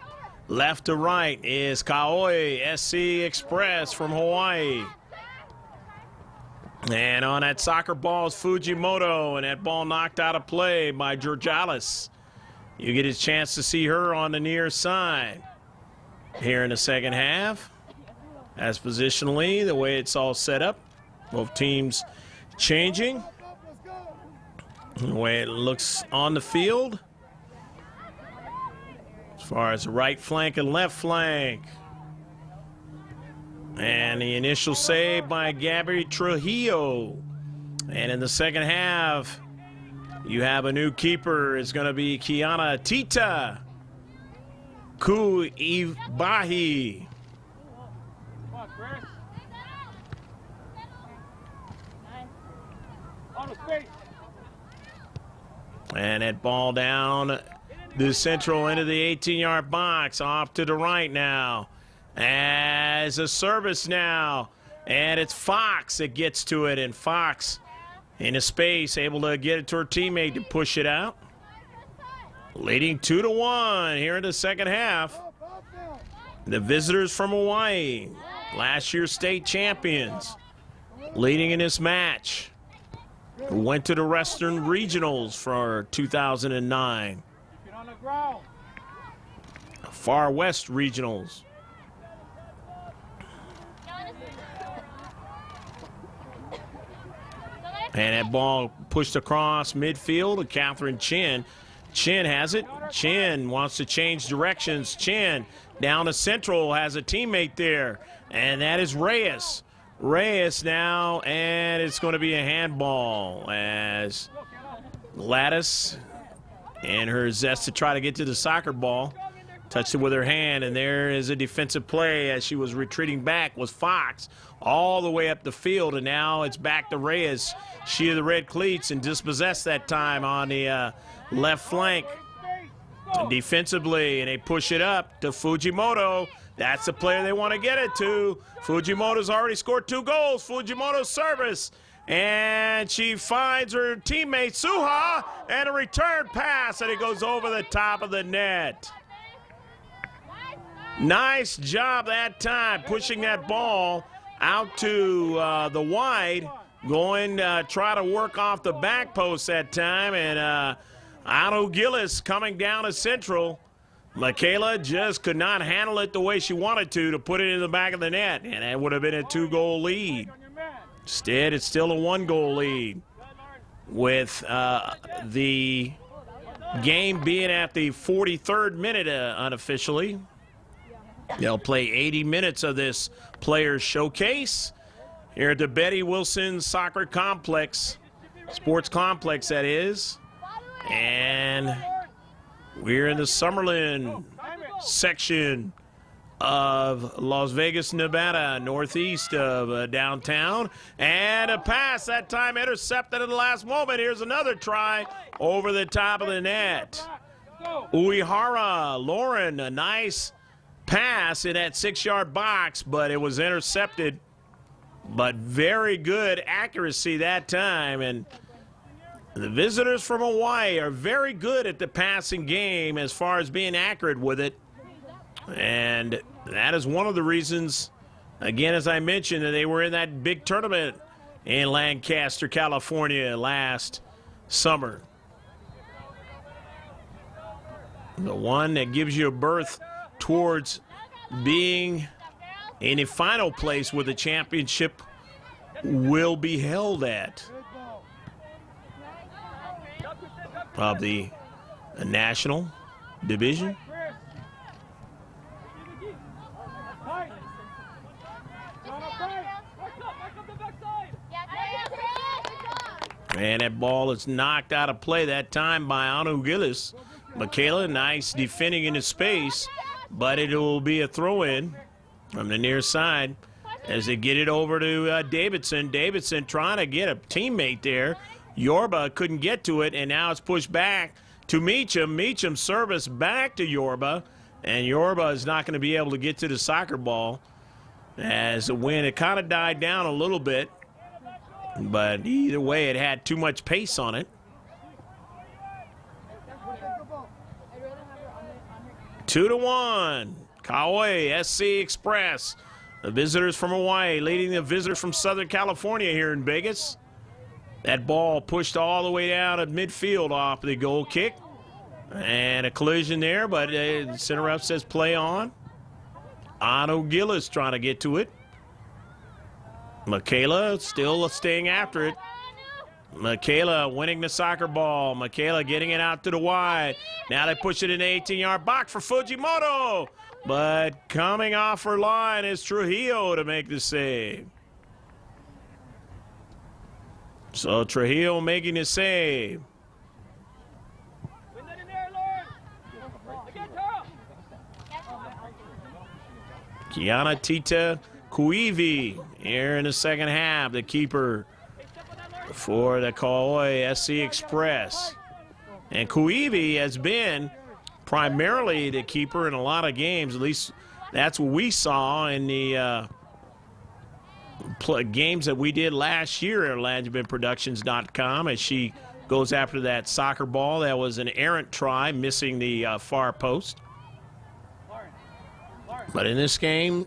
left to right is Kahoy SC Express from Hawaii. And on that soccer ball is Fujimoto, and that ball knocked out of play by Georgialis. You get a chance to see her on the near side here in the second half. As positionally, the way it's all set up, both teams changing the way it looks on the field. As far as the right flank and left flank. And the initial save by Gabby Trujillo. And in the second half, you have a new keeper. It's going to be Kiana Tita Kuibahi. And that ball down the central into the 18-yard box, off to the right now. As a service now, and it's Fox that gets to it, and Fox in a space able to get it to her teammate to push it out. Leading 2-1 here in the second half. The visitors from Hawaii, last year's state champions, leading in this match. Went to the Western Regionals for 2009. Far West Regionals. And that ball pushed across midfield to Catherine Chin. Chin has it. Chin wants to change directions. Chin down to central, has a teammate there. And that is Reyes. Reyes now, and it's going to be a handball as Gladys, in her zest to try to get to the soccer ball, touched it with her hand, and there is a defensive play as she was retreating back with Fox all the way up the field, and now it's back to Reyes. She of the red cleats, and dispossessed that time on the left flank defensively, and they push it up to Fujimoto. That's the player they want to get it to. Fujimoto's already scored 2 goals. Fujimoto's service, and she finds her teammate Suha, and a return pass, and it goes over the top of the net. Nice job that time, pushing that ball out to the wide, going try to work off the back post that time, and Otto Gillis coming down to central. Michaela just could not handle it the way she wanted to put it in the back of the net, and that would have been a 2-goal lead. Instead, it's still a 1-goal lead with the game being at the 43rd minute unofficially. They'll play 80 minutes of this Players Showcase here at the Betty Wilson Soccer Complex, Sports Complex that is. And we're in the Summerlin section of Las Vegas, Nevada, northeast of downtown. And a pass, that time intercepted at the last moment. Here's another try over the top of the net. Uehara Lauren, a nice pass in that 6-yard box, but it was intercepted. But very good accuracy that time. And the visitors from Hawaii are very good at the passing game as far as being accurate with it. And that is one of the reasons, again, as I mentioned, that they were in that big tournament in Lancaster, California last summer. The one that gives you a berth towards being in a final place where the championship will be held at of the national division. And that ball is knocked out of play that time by Anu Gillis. Michaela, nice defending into space, but it will be a throw-in from the near side as they get it over to Davidson. Davidson trying to get a teammate there. Yorba couldn't get to it, and now it's pushed back to Meacham. Meacham service back to Yorba, and Yorba is not going to be able to get to the soccer ball as the wind, it kind of died down a little bit. But either way, it had too much pace on it. 2-1. Kauai SC Express. The visitors from Hawaii leading the visitors from Southern California here in Vegas. That ball pushed all the way down at midfield off the goal kick. And a collision there, but the center ref says play on. Otto Gillis trying to get to it. Michaela still staying after it. Michaela winning the soccer ball. Michaela getting it out to the wide. Now they push it in the 18-yard box for Fujimoto. But coming off her line is Trujillo to make the save. So Trujillo making the save. Kiana Tita Kuivi here in the second half, the keeper for the Kauai SC Express. And Kuivi has been primarily the keeper in a lot of games. At least that's what we saw in the games that we did last year at LandrybenProductions.com as she goes after that soccer ball. That was an errant try, missing the far post. But in this game,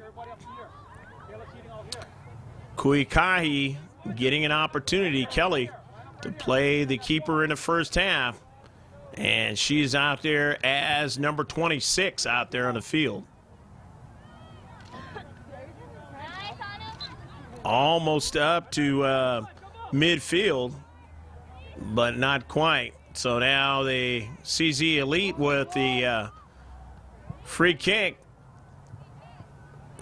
Kuikahi getting an opportunity, Kelly, to play the keeper in the first half. And she's out there as number 26 out there on the field. Almost up to midfield, but not quite. So now the CZ Elite with the free kick.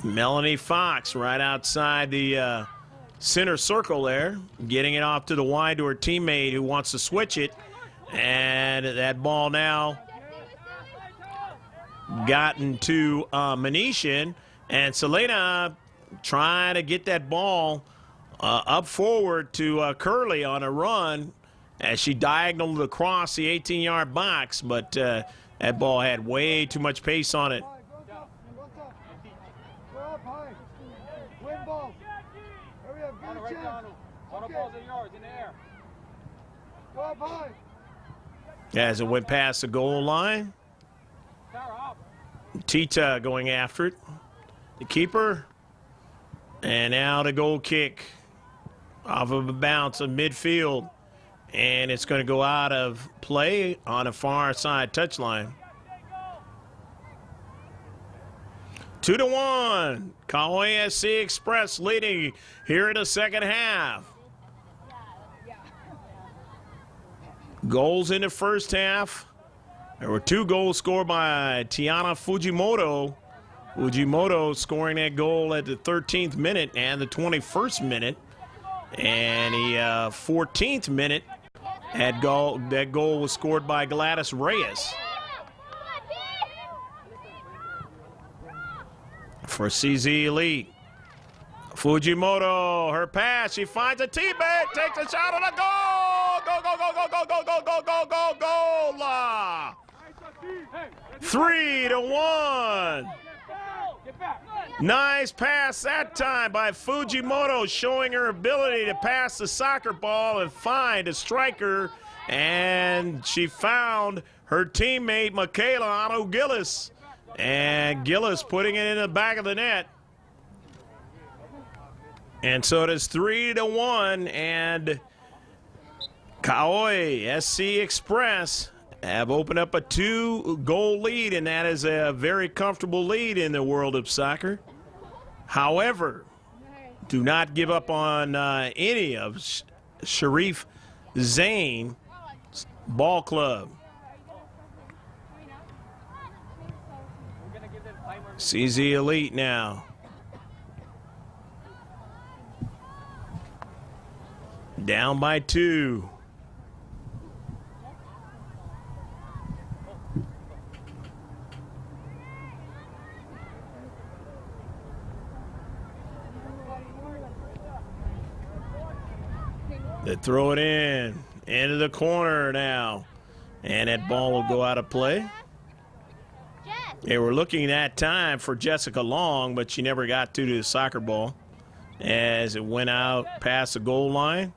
Melanie Fox right outside the center circle there, getting it off to the wide to her teammate who wants to switch it. And that ball now gotten to Manishin, and Selena trying to get that ball up forward to Curley on a run as she diagonaled across the 18-yard box, but that ball had way too much pace on it. As it went past the goal line, Tita going after it, the keeper, and now the goal kick off of a bounce of midfield, and it's going to go out of play on a far side touchline. 2-1. Kauai SC Express leading here in the second half. Goals in the first half. There were 2 goals scored by Tiana Fujimoto. Fujimoto scoring that goal at the 13th minute and the 21st minute. And the 14th minute, that goal was scored by Gladys Reyes. For CZ Elite. Fujimoto, her pass, she finds a teammate, takes a shot on a goal! Go, go, go, go, go, go, go, go, go, go, goal! 3-1. Nice pass that time by Fujimoto, showing her ability to pass the soccer ball and find a striker. And she found her teammate, Michaela Anu Gillis. And Gillis putting it in the back of the net. And so it is 3-1, and Kauai SC Express have opened up a 2-goal lead, and that is a very comfortable lead in the world of soccer. However, do not give up on any of Sharif Zain Ball Club. CZ Elite now. Down by 2. They throw it into the corner now, and that ball will go out of play. They were looking that time for Jessica Long, but she never got to the soccer ball as it went out past the goal line.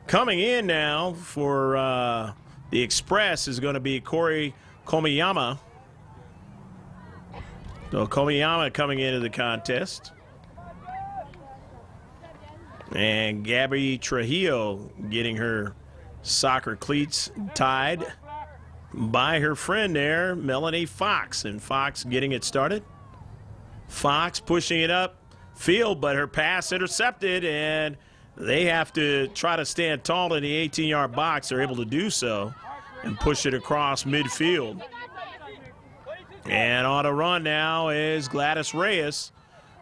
Coming in now for the Express is going to be Corey Komiyama. So Komiyama coming into the contest. And Gabby Trujillo getting her soccer cleats tied by her friend there, Melanie Fox. And Fox getting it started. Fox pushing it up field, but her pass intercepted, and they have to try to stand tall in the 18-yard box. They're able to do so and push it across midfield. And on a run now is Gladys Reyes.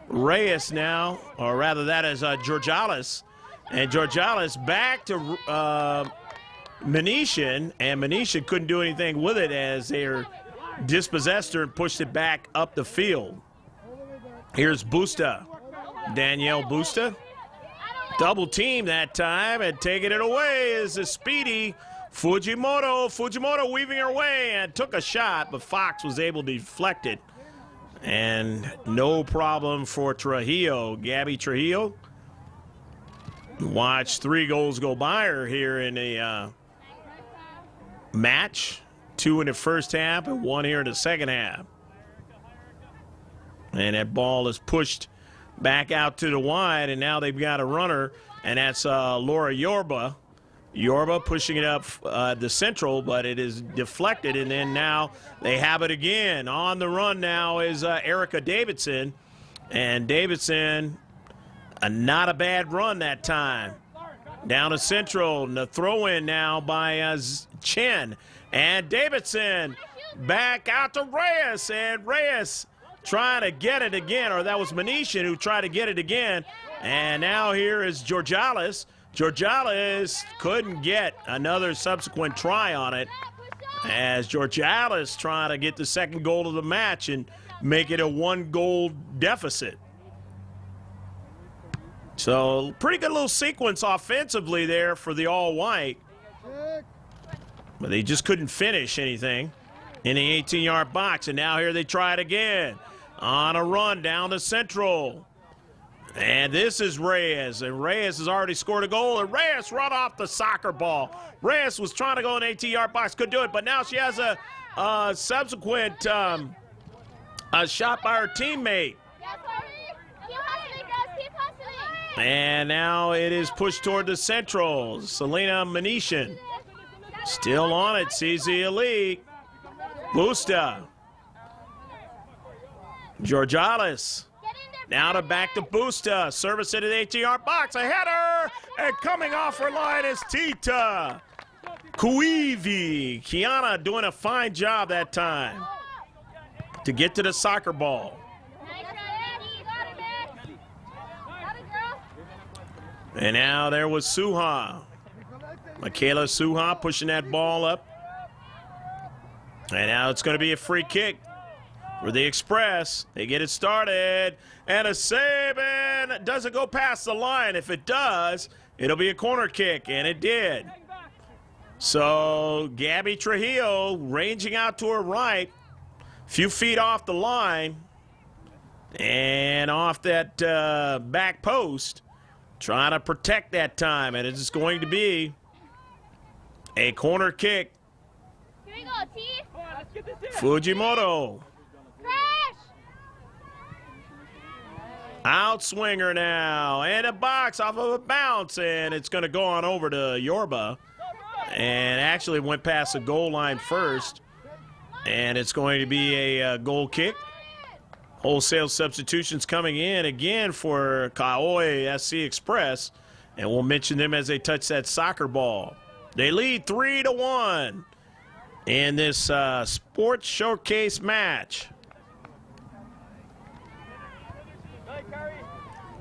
Reyes now, or rather that is Georgialis. And Georgialis back to Manishan, and Manishan couldn't do anything with it as they dispossessed her and pushed it back up the field. Here's Busta, Danielle Busta. Double team that time, and taking it away is the speedy Fujimoto. Fujimoto weaving her way and took a shot, but Fox was able to deflect it. And no problem for Trujillo. Gabby Trujillo. Watch 3 goals go by her here in a match. 2 in the first half and 1 here in the second half. And that ball is pushed back out to the wide, and now they've got a runner, and that's Laura Yorba. Yorba pushing it up the central, but it is deflected, and then now they have it again. On the run now is Erica Davidson, and Davidson, not a bad run that time. Down to central, and the throw-in now by Chen, and Davidson back out to Reyes, and Reyes trying to get it again, or that was Manishan who tried to get it again. And now here is Georgialis. Georgialis couldn't get another subsequent try on it, as Georgialis trying to get the second goal of the match and make it a 1-goal deficit. So pretty good little sequence offensively there for the all-white. But they just couldn't finish anything in the 18-yard box. And now here they try it again. On a run down to central. And this is Reyes. And Reyes has already scored a goal. And Reyes run off the soccer ball. Reyes was trying to go in the 18-yard box. Couldn't do it. But now she has a subsequent shot by her teammate. And now it is pushed toward the central. Selena Manishan. Still on it. CZ Elite. Busta. Georgiales. Now to back to Busta. Service into the 18-yard box. A header. And coming off her line is Tita. Kuivi. Kiana doing a fine job that time to get to the soccer ball. And now there was Suha. Michaela Suha pushing that ball up. And now it's going to be a free kick for the Express. They get it started. And a save, and doesn't go past the line. If it does, it'll be a corner kick, and it did. So Gabby Trujillo ranging out to her right, a few feet off the line, and off that back post, trying to protect that time. And it's going to be a corner kick. Here we go, T. Fujimoto. Outswinger now, and a box off of a bounce, and it's going to go on over to Yorba, and actually went past the goal line first, and it's going to be a goal kick. Wholesale substitutions coming in again for Kaoi SC Express, and we'll mention them as they touch that soccer ball. They lead 3-1 in this sports showcase match.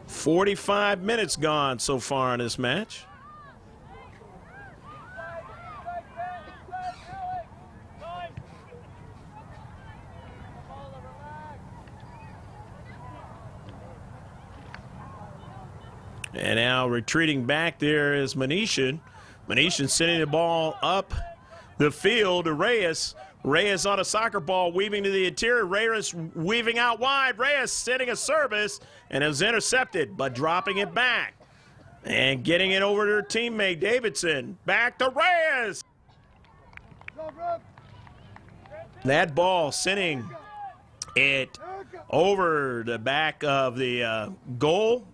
45 minutes gone so far in this match. And now retreating back there is Manishan. Manishan sending the ball up the field to Reyes. Reyes on a soccer ball, weaving to the interior. Reyes weaving out wide. Reyes sending a service, and it was intercepted, but dropping it back. And getting it over to her teammate, Davidson. Back to Reyes. That ball sending it over the back of the goal.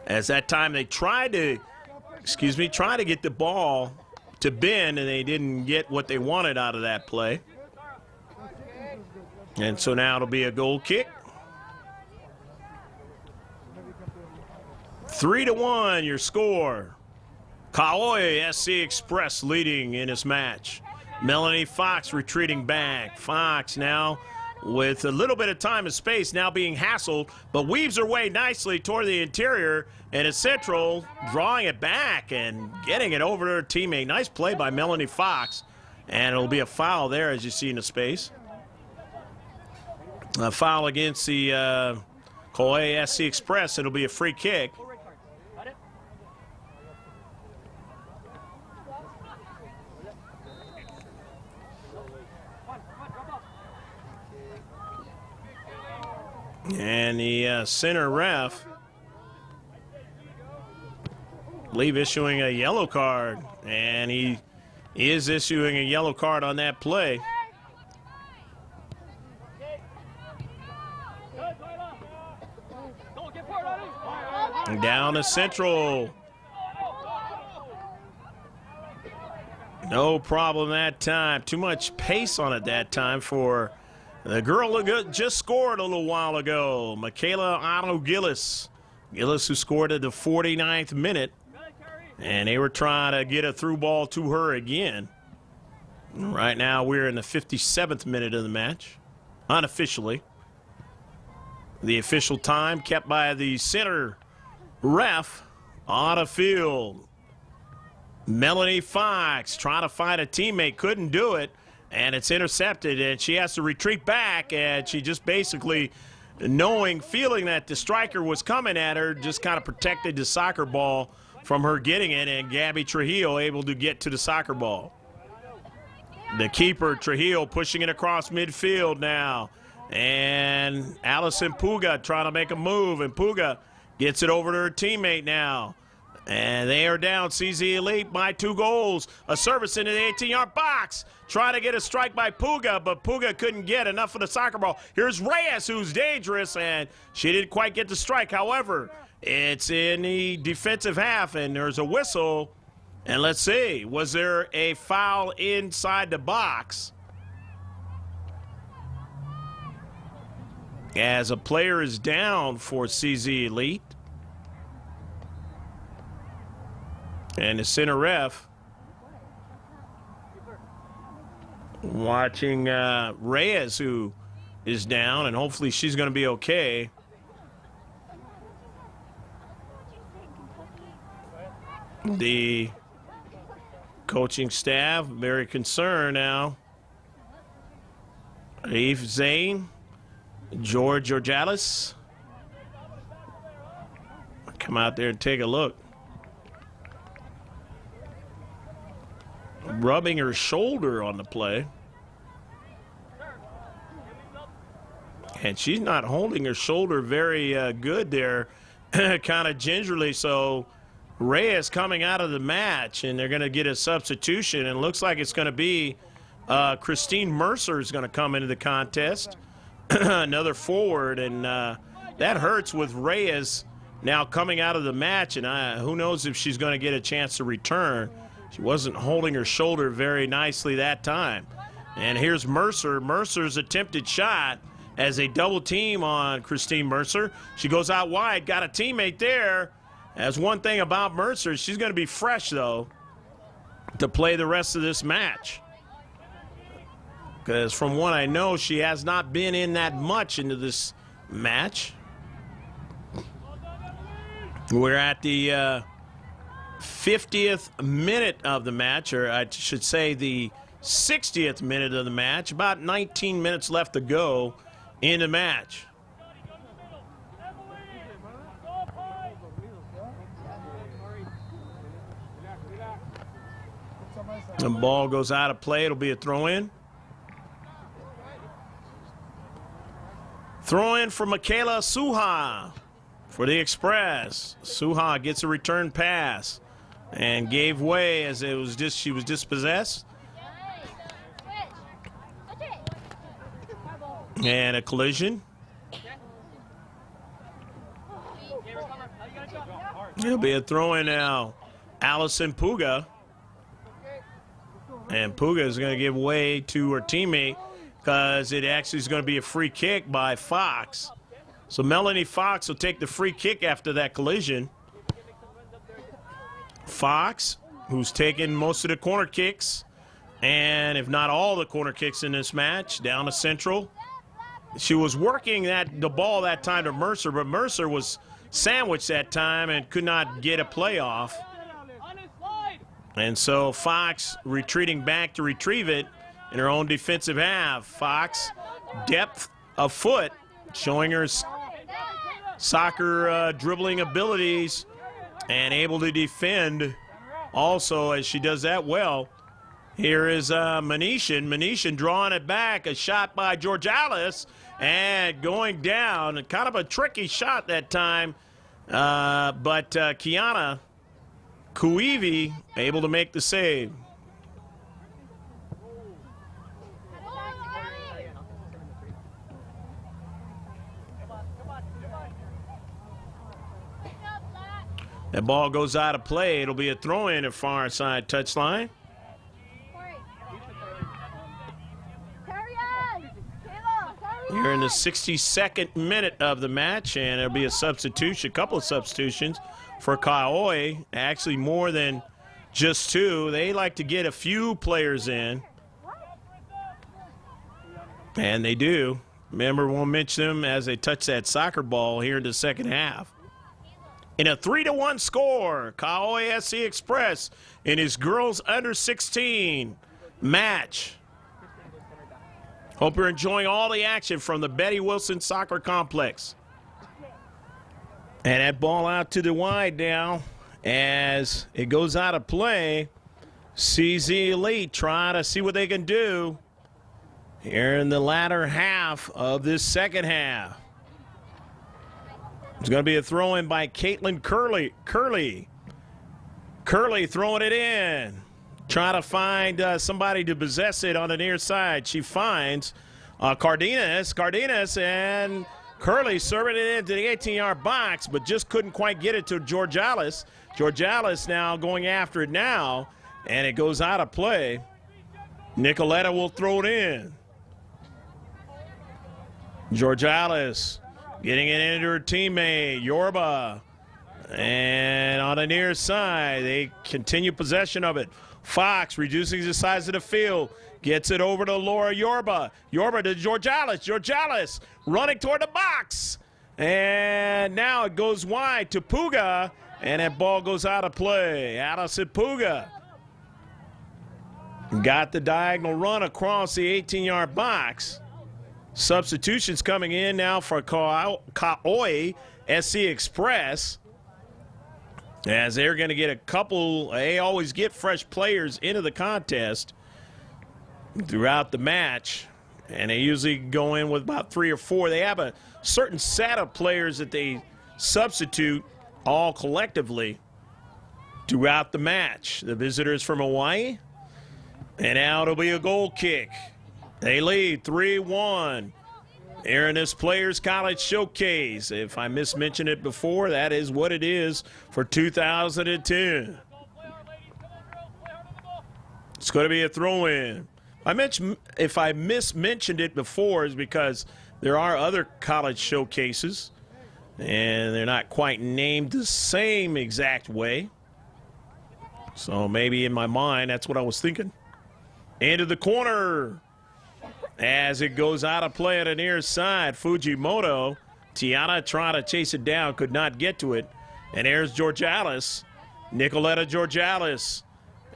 As that time they tried to get the ball to Ben, and they didn't get what they wanted out of that play. And so now it'll be a goal kick. 3-1 your score. Kaoi SC Express leading in this match. Melanie Fox retreating back. Fox now with a little bit of time and space, now being hassled, but weaves her way nicely toward the interior, and it's Central drawing it back and getting it over to her teammate. Nice play by Melanie Fox, and it'll be a foul there, as you see in the space. A foul against the Kauai SC Express. It'll be a free kick. And the center ref, I believe, issuing a yellow card, and he is issuing a yellow card on that play. And down to Central. No problem that time. Too much pace on it that time for the girl who just scored a little while ago, Michaela Otto Gillis. Gillis, who scored at the 49th minute, and they were trying to get a through ball to her again. Right now we're in the 57th minute of the match, unofficially. The official time kept by the center ref on the field. Melanie Fox trying to find a teammate, couldn't do it. And it's intercepted, and she has to retreat back, and she just basically, feeling that the striker was coming at her, just kind of protected the soccer ball from her getting it, and Gabby Trujillo able to get to the soccer ball. The keeper, Trujillo, pushing it across midfield now, and Allison Puga trying to make a move, and Puga gets it over to her teammate now. And they are down, CZ Elite, by 2 goals. A service into the 18-yard box. Trying to get a strike by Puga, but Puga couldn't get enough of the soccer ball. Here's Reyes, who's dangerous, and she didn't quite get the strike. However, it's in the defensive half, and there's a whistle. And let's see, was there a foul inside the box? as a player is down for CZ Elite. And the center ref watching Reyes, who is down, and hopefully she's going to be okay. The coaching staff very concerned now. Eve Zane, George Georgalis. Come out there and take a look. Rubbing her shoulder on the play. And she's not holding her shoulder very good there, kind of gingerly. So Reyes coming out of the match, and they're going to get a substitution. And it looks like it's going to be Christine Mercer is going to come into the contest, another forward. And that hurts with Reyes now coming out of the match. And who knows if she's going to get a chance to return. She wasn't holding her shoulder very nicely that time. And here's Mercer. Mercer's attempted shot as a double team on Christine Mercer. She goes out wide, got a teammate there. As one thing about Mercer, she's going to be fresh, though, to play the rest of this match. Because from what I know, she has not been in that much into this match. We're at the 50th minute of the match, or I should say the 60th minute of the match. About 19 minutes left to go in the match. The ball goes out of play. It'll be a throw-in. Throw-in for Michaela Suha for the Express. Suha gets a return pass and gave way as she was dispossessed. And a collision. It'll be a throw-in now. Allison Puga. And Puga is going to give way to her teammate because it actually is going to be a free kick by Fox. So Melanie Fox will take the free kick after that collision. Fox, who's taken most of the corner kicks, and if not all the corner kicks in this match, down to Central. She was working the ball that time to Mercer, but Mercer was sandwiched that time and could not get a play off. And so Fox retreating back to retrieve it in her own defensive half. Fox, depth of foot, showing her soccer dribbling abilities and able to defend also as she does that well. Here is Manishin. Manishin drawing it back. A shot by Georgalis and going down. Kind of a tricky shot that time. But Kiana Kuivi able to make the save. That ball goes out of play. It'll be a throw-in at far side touchline. Here in the 62nd minute of the match, and there'll be a substitution, a couple of substitutions for Kaoi. Actually, more than just two. They like to get a few players in, and they do. Remember, we'll mention them as they touch that soccer ball here in the second half. In a 3-1 score, Kaoi SC Express in his girls under 16 match. Hope you're enjoying all the action from the Betty Wilson Soccer Complex. And that ball out to the wide now as it goes out of play. CZ Elite trying to see what they can do here in the latter half of this second half. It's going to be a throw-in by Caitlin Curley. Curley throwing it in. Trying to find somebody to possess it on the near side. She finds Cardenas, and Curley serving it into the 18-yard box, but just couldn't quite get it to Georgalis. Georgalis now going after it now, and it goes out of play. Nicoletta will throw it in. Georgialis getting it into her teammate, Yorba. And on the near side, they continue possession of it. Fox reducing the size of the field. Gets it over to Laura Yorba. Yorba to Georgialis. Georgialis running toward the box. And now it goes wide to Puga. And that ball goes out of play. Allison Puga got the diagonal run across the 18-yard box. Substitutions coming in now for Kauai SC Express, as they're going to get a couple. They always get fresh players into the contest throughout the match, and they usually go in with about 3 or 4. They have a certain set of players that they substitute all collectively throughout the match. The visitors from Hawaii, and now it'll be a goal kick. They lead 3-1 here in this Players College Showcase. If I mismentioned it before, that is what it is for 2010. It's going to be a throw-in. If I mismentioned it before, is because there are other college showcases, and they're not quite named the same exact way. So maybe in my mind, that's what I was thinking. Into the corner. As it goes out of play on the near side, Fujimoto. Tiana trying to chase it down, could not get to it. And there's Georgialis, Nicoletta Georgialis,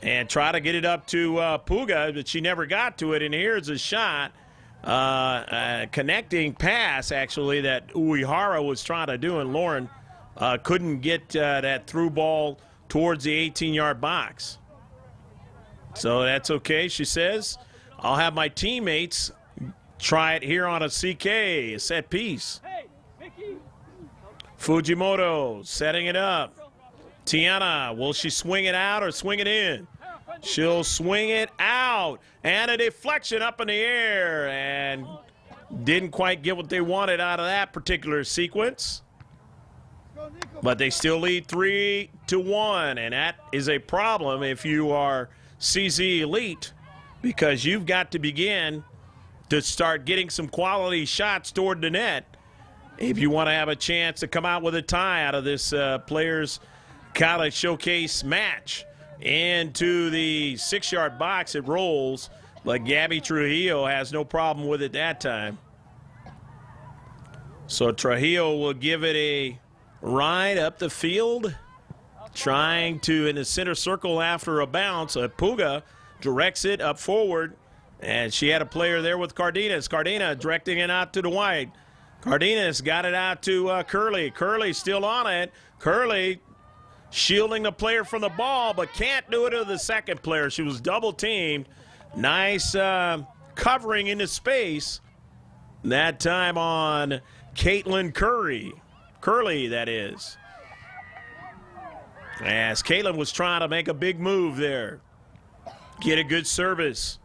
and try to get it up to Puga, but she never got to it. And here's a shot, connecting pass, actually, that Uehara was trying to do, and Lauren couldn't get that through ball towards the 18-yard box. So that's okay, she says. I'll have my teammates try it here on a CK, a set piece. Fujimoto setting it up. Tiana, will she swing it out or swing it in? She'll swing it out. And a deflection up in the air. And didn't quite get what they wanted out of that particular sequence. But they still lead 3-1. And that is a problem if you are CZ Elite, because you've got to begin to start getting some quality shots toward the net if you want to have a chance to come out with a tie out of this Players College Showcase match. Into the 6-yard box it rolls, but Gabby Trujillo has no problem with it that time. So Trujillo will give it a ride up the field, trying to in the center circle after a bounce. Puga directs it up forward, and she had a player there with Cardenas. Cardenas directing it out to the wide. Cardenas got it out to Curley. Curley still on it. Curley shielding the player from the ball, but can't do it to the second player. She was double teamed. Nice covering into space. That time on Caitlin Curley, that is. As Caitlin was trying to make a big move there. Get a good service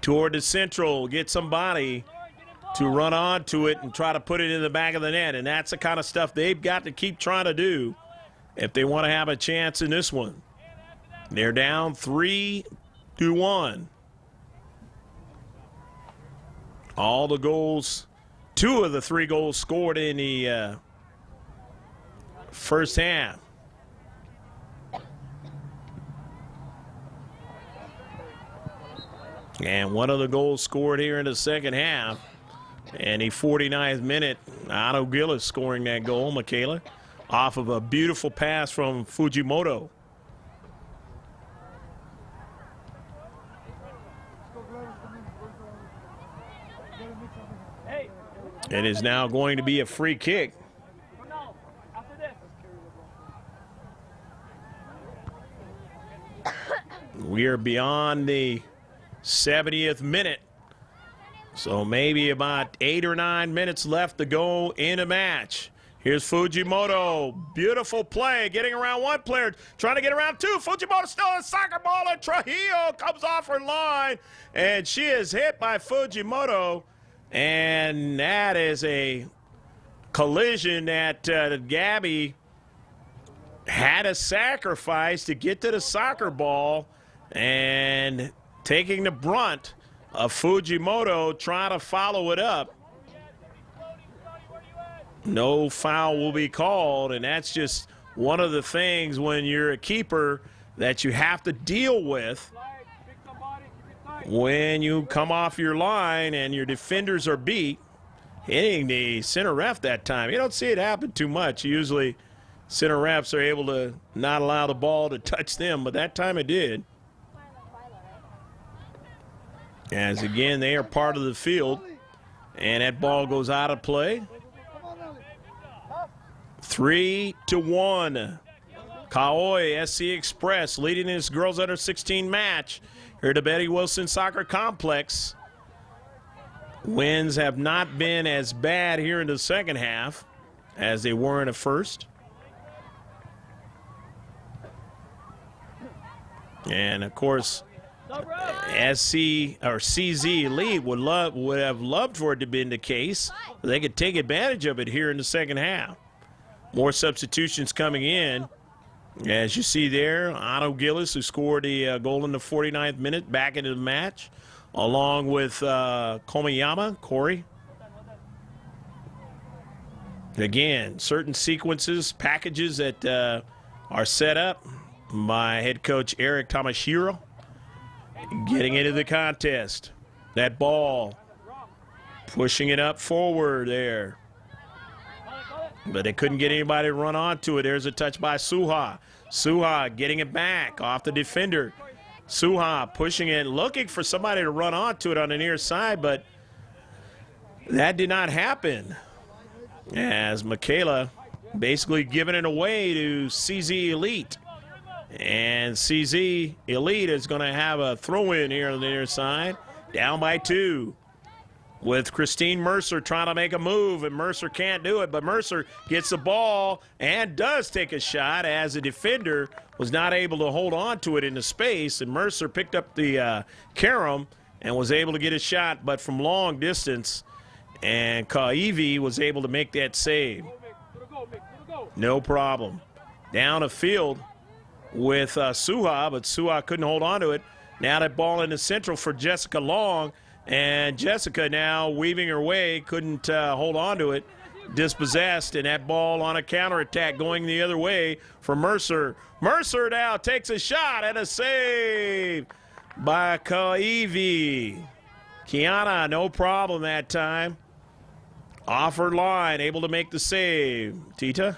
toward the central, get somebody to run onto it and try to put it in the back of the net. And that's the kind of stuff they've got to keep trying to do if they want to have a chance in this one. They're down 3-1. All the goals, 2 of the 3 goals scored in the first half. And 1 of the goals scored here in the second half. And the 49th minute, Otto Gillis scoring that goal, Michaela, off of a beautiful pass from Fujimoto. It is now going to be a free kick. We are beyond the 70th minute. So maybe about 8 or 9 minutes left to go in a match. Here's Fujimoto. Beautiful play, getting around one player, trying to get around 2. Fujimoto still a soccer ball, and Trujillo comes off her line, and she is hit by Fujimoto. And that is a collision that Gabby had a sacrifice to get to the soccer ball, and taking the brunt of Fujimoto trying to follow it up. no foul will be called, and that's just one of the things when you're a keeper that you have to deal with when you come off your line and your defenders are beat. Hitting the center ref that time. You don't see it happen too much. Usually center refs are able to not allow the ball to touch them, but that time it did. As again, they are part of the field, and that ball goes out of play. 3-1. Kauai SC Express leading this girls under 16 match here at the Betty Wilson Soccer Complex. Winds have not been as bad here in the second half as they were in the first. And of course, SC or CZ Elite would have loved for it to be the case. They could take advantage of it here in the second half. More substitutions coming in. As you see there, Otto Gillis, who scored the goal in the 49th minute, back into the match, along with Komiyama, Corey. Again, certain sequences, packages that are set up by head coach Eric Tamashiro. Getting into the contest. That ball, pushing it up forward there. But they couldn't get anybody to run onto it. There's a touch by Suha. Suha getting it back off the defender. Suha pushing it, looking for somebody to run onto it on the near side, but that did not happen. As Michaela basically giving it away to CZ Elite. And CZ Elite is going to have a throw-in here on the near side. Down by 2. With Christine Mercer trying to make a move, and Mercer can't do it, but Mercer gets the ball and does take a shot as the defender was not able to hold on to it in the space, and Mercer picked up the carom and was able to get a shot, but from long distance, and Kaivi was able to make that save. No problem. Down the field with Suha, but Suha couldn't hold on to it. Now that ball in the central for Jessica Long, and Jessica now weaving her way, couldn't hold on to it, dispossessed, and that ball on a counterattack going the other way for Mercer. Mercer now takes a shot and a save by Kaivi. Kiana, no problem that time. Off her line, able to make the save. Tita?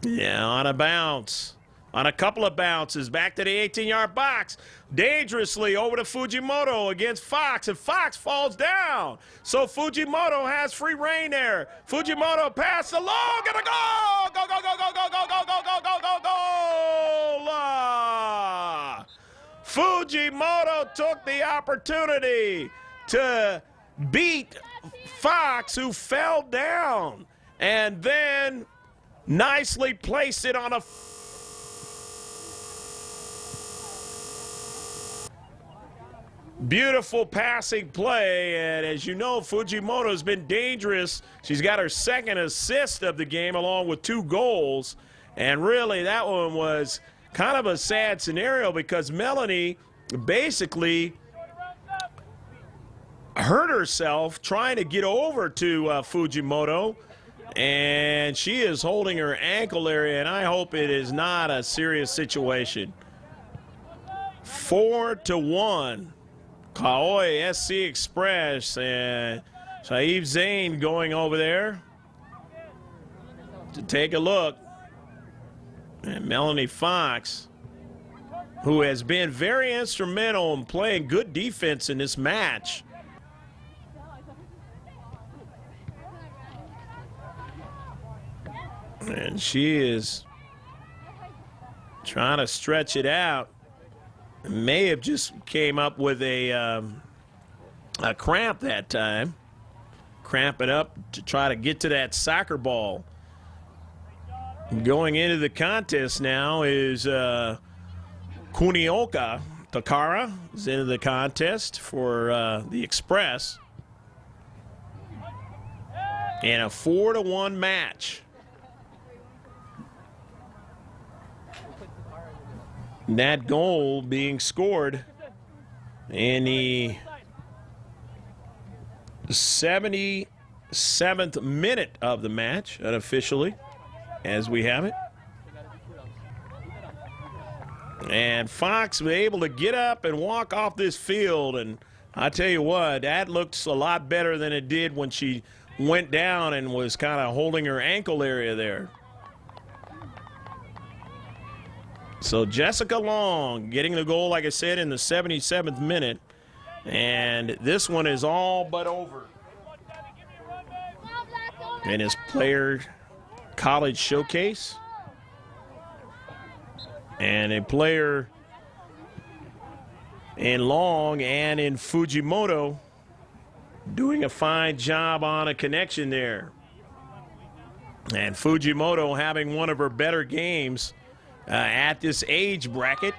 Yeah, on a bounce. On a couple of bounces, back to the 18-yard box. Dangerously over to Fujimoto against Fox, and Fox falls down. So Fujimoto has free reign there. Fujimoto pass the long and a goal! Go, go, go, go, go, go, go, go, go, go, go, goal! Fujimoto took the opportunity to beat Fox, who fell down, and then nicely placed it on a beautiful passing play, and as you know, Fujimoto's been dangerous. She's got her second assist of the game along with 2 goals, and really that one was kind of a sad scenario because Melanie basically hurt herself trying to get over to Fujimoto, and she is holding her ankle area, and I hope it is not a serious situation. 4-1. Kauai SC Express, and Shaib Zain going over there to take a look. And Melanie Fox, who has been very instrumental in playing good defense in this match. And she is trying to stretch it out. May have just came up with a cramp that time. Cramp it up to try to get to that soccer ball. Going into the contest now is Kunioka Takara is into the contest for the Express. In a 4-1 match. That goal being scored in the 77th 7th minute of the match, unofficially, as we have it. And Fox was able to get up and walk off this field, and I tell you what, that looks a lot better than it did when she went down and was kind of holding her ankle area there. So Jessica Long getting the goal, like I said, in the 77th minute. And this one is all but over. In his player college showcase. And a player in Long and in Fujimoto doing a fine job on a connection there. And Fujimoto having one of her better games at this age bracket,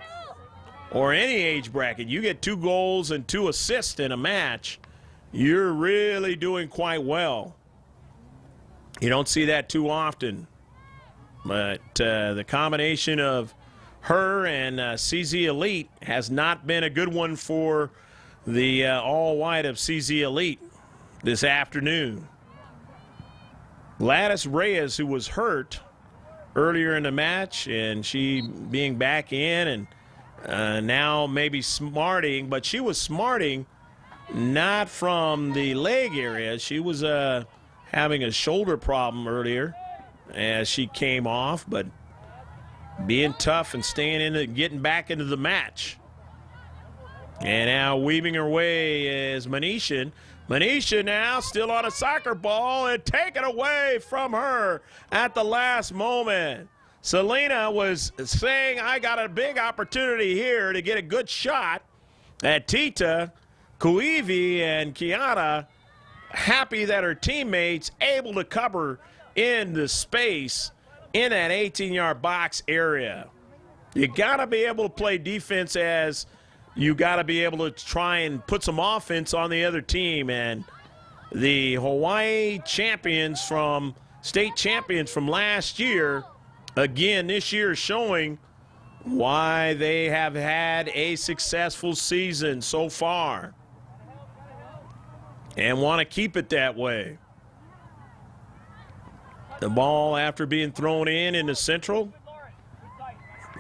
or any age bracket. You get 2 goals and 2 assists in a match, you're really doing quite well. You don't see that too often. But the combination of her and CZ Elite has not been a good one for the all-white of CZ Elite this afternoon. Gladys Reyes, who was hurt earlier in the match, and she being back in and now maybe smarting, but she was smarting not from the leg area. She was having a shoulder problem earlier as she came off, but being tough and staying in it, getting back into the match. And now weaving her way is Manishan. Manisha now still on a soccer ball and taken away from her at the last moment. Selena was saying, I got a big opportunity here to get a good shot at Tita. Kuivi and Kiana happy that her teammates able to cover in the space in that 18-yard box area. You got to be able to play defense as you got to be able to try and put some offense on the other team. And the Hawaii champions from state champions from last year, again this year showing why they have had a successful season so far and want to keep it that way. The ball after being thrown in the central.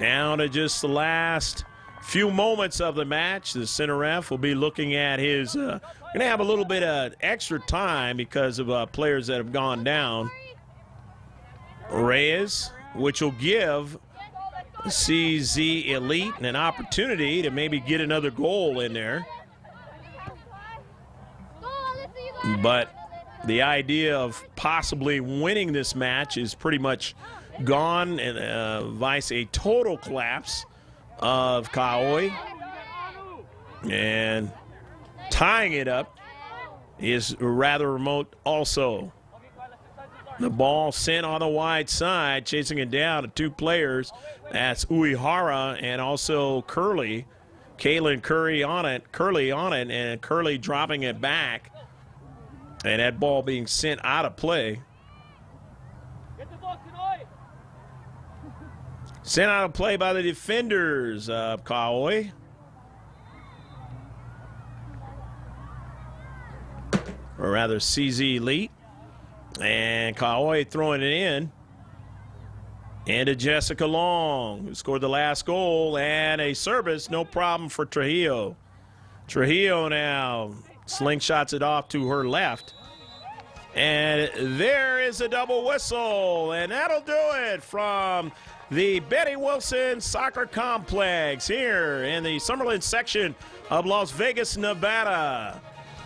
Down to just the last few moments of the match. The center ref will be looking at his, going to have a little bit of extra time because of players that have gone down. Reyes, which will give CZ Elite an opportunity to maybe get another goal in there. But the idea of possibly winning this match is pretty much gone, and vice a total collapse of Kaoi. And tying it up is rather remote also. The ball sent on the wide side, chasing it down to 2 players. That's Uehara and also Curley. Kaylin Curley on it, and Curley dropping it back. And that ball being sent out of play. Sent out of play by the defenders of Kauai. Or rather, CZ Elite. And Kauai throwing it in. And to Jessica Long, who scored the last goal. And a service, no problem for Trujillo. Trujillo now slingshots it off to her left. And there is a double whistle. And that'll do it from the Betty Wilson Soccer Complex here in the Summerlin section of Las Vegas, Nevada.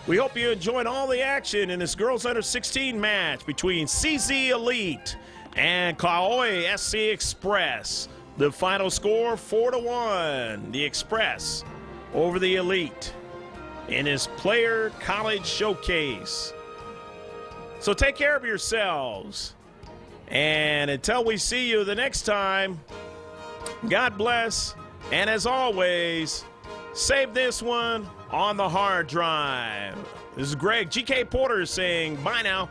We hope you enjoyed all the action in this girls under 16 match between CZ Elite and Kauai SC Express. The final score 4-1. The Express over the Elite in his player college showcase. So take care of yourselves. And until we see you the next time, God bless. And as always, save this one on the hard drive. This is Greg GK Porter saying bye now.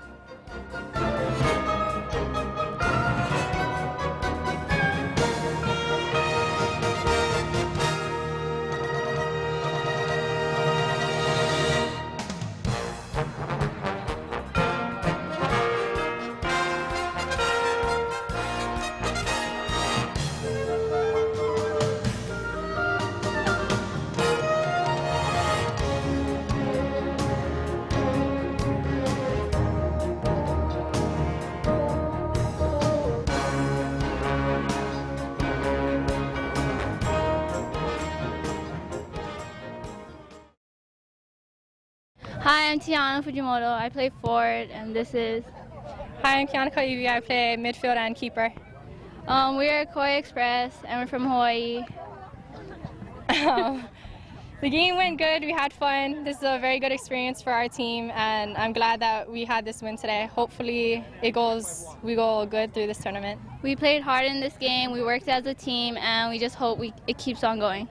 Hi, I'm Tiana Fujimoto. I play forward, and this is. Hi, I'm Kiana Kaiwi. I play midfield and keeper. We're Koi Express, and we're from Hawaii. The game went good. We had fun. This is a very good experience for our team, and I'm glad that we had this win today. Hopefully, we go good through this tournament. We played hard in this game. We worked as a team, and we just hope it keeps on going.